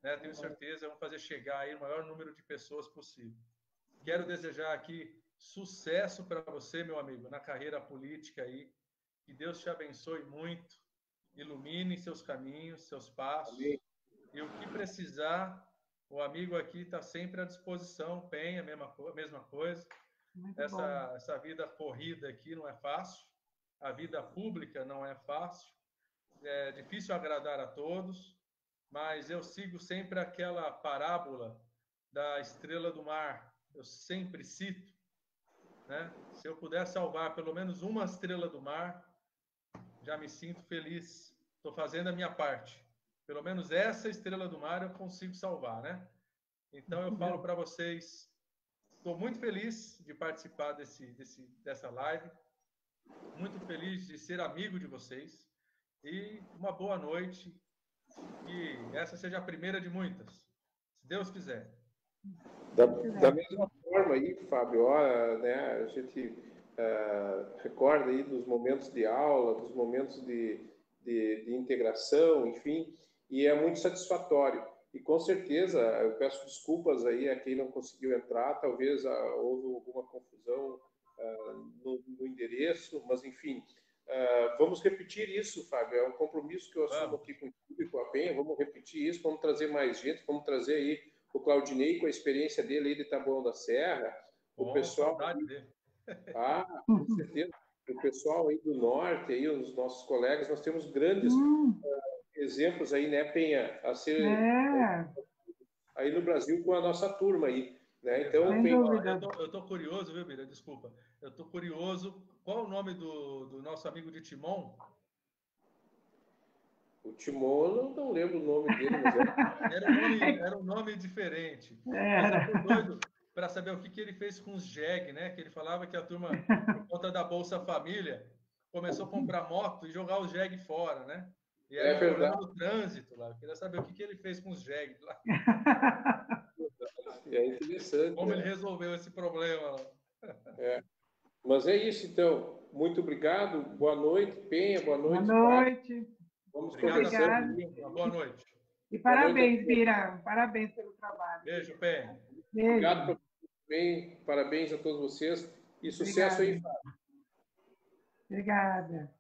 C: Né? Tenho certeza, vamos fazer chegar aí o maior número de pessoas possível. Quero desejar aqui sucesso para você, meu amigo, na carreira política aí. Que Deus te abençoe muito, ilumine seus caminhos, seus passos.
E: Amém.
C: E o que precisar, o amigo aqui está sempre à disposição. Penha, a mesma coisa. Essa vida corrida aqui não é fácil. A vida pública não é fácil. É difícil agradar a todos, mas eu sigo sempre aquela parábola da estrela do mar. Eu sempre cito, né? Se eu puder salvar pelo menos uma estrela do mar, já me sinto feliz. Estou fazendo a minha parte. Pelo menos essa estrela do mar eu consigo salvar, né? Então eu falo para vocês, estou muito feliz de participar dessa live, muito feliz de ser amigo de vocês e uma boa noite, que essa seja a primeira de muitas, se Deus quiser.
E: Da mesma forma aí, Fábio, né, a gente recorda aí dos momentos de aula, dos momentos de integração, enfim, e é muito satisfatório. E com certeza, eu peço desculpas aí a quem não conseguiu entrar, talvez houve alguma confusão no endereço, mas enfim, vamos repetir isso, Fábio, é um compromisso que eu assumo aqui contigo e com a Penha, vamos repetir isso, vamos trazer mais gente, vamos trazer aí o Claudinei com a experiência dele aí de Taboão da Serra, o pessoal...
C: Dele.
E: Com certeza. O pessoal aí do norte, aí, os nossos colegas, nós temos grandes exemplos aí, né, Penha, a ser aí no Brasil com a nossa turma aí, né? Então, Penha...
C: Eu tô curioso, viu, Bira? Desculpa. Eu tô curioso. Qual é o nome do nosso amigo de Timon?
E: O Timon, eu não lembro o nome dele, mas
C: era um nome diferente. Mas eu tô doido para saber o que ele fez com os jegue, né? Que ele falava que a turma, por conta da Bolsa Família, começou a comprar moto e jogar os jegue fora, né? E era um problema no trânsito lá. Eu queria saber o que ele fez com os jegue lá.
E: É interessante.
C: Como ele resolveu esse problema lá.
E: Mas é isso, então. Muito obrigado. Boa noite, Penha. Boa noite.
D: Boa noite.
E: Vamos
C: conversando. Boa noite.
D: E parabéns, Bira. Parabéns pelo trabalho.
C: Beijo, Penha.
D: Beijo.
E: Obrigado, bem. Parabéns a todos vocês. E sucesso aí, Fábio.
D: Obrigada.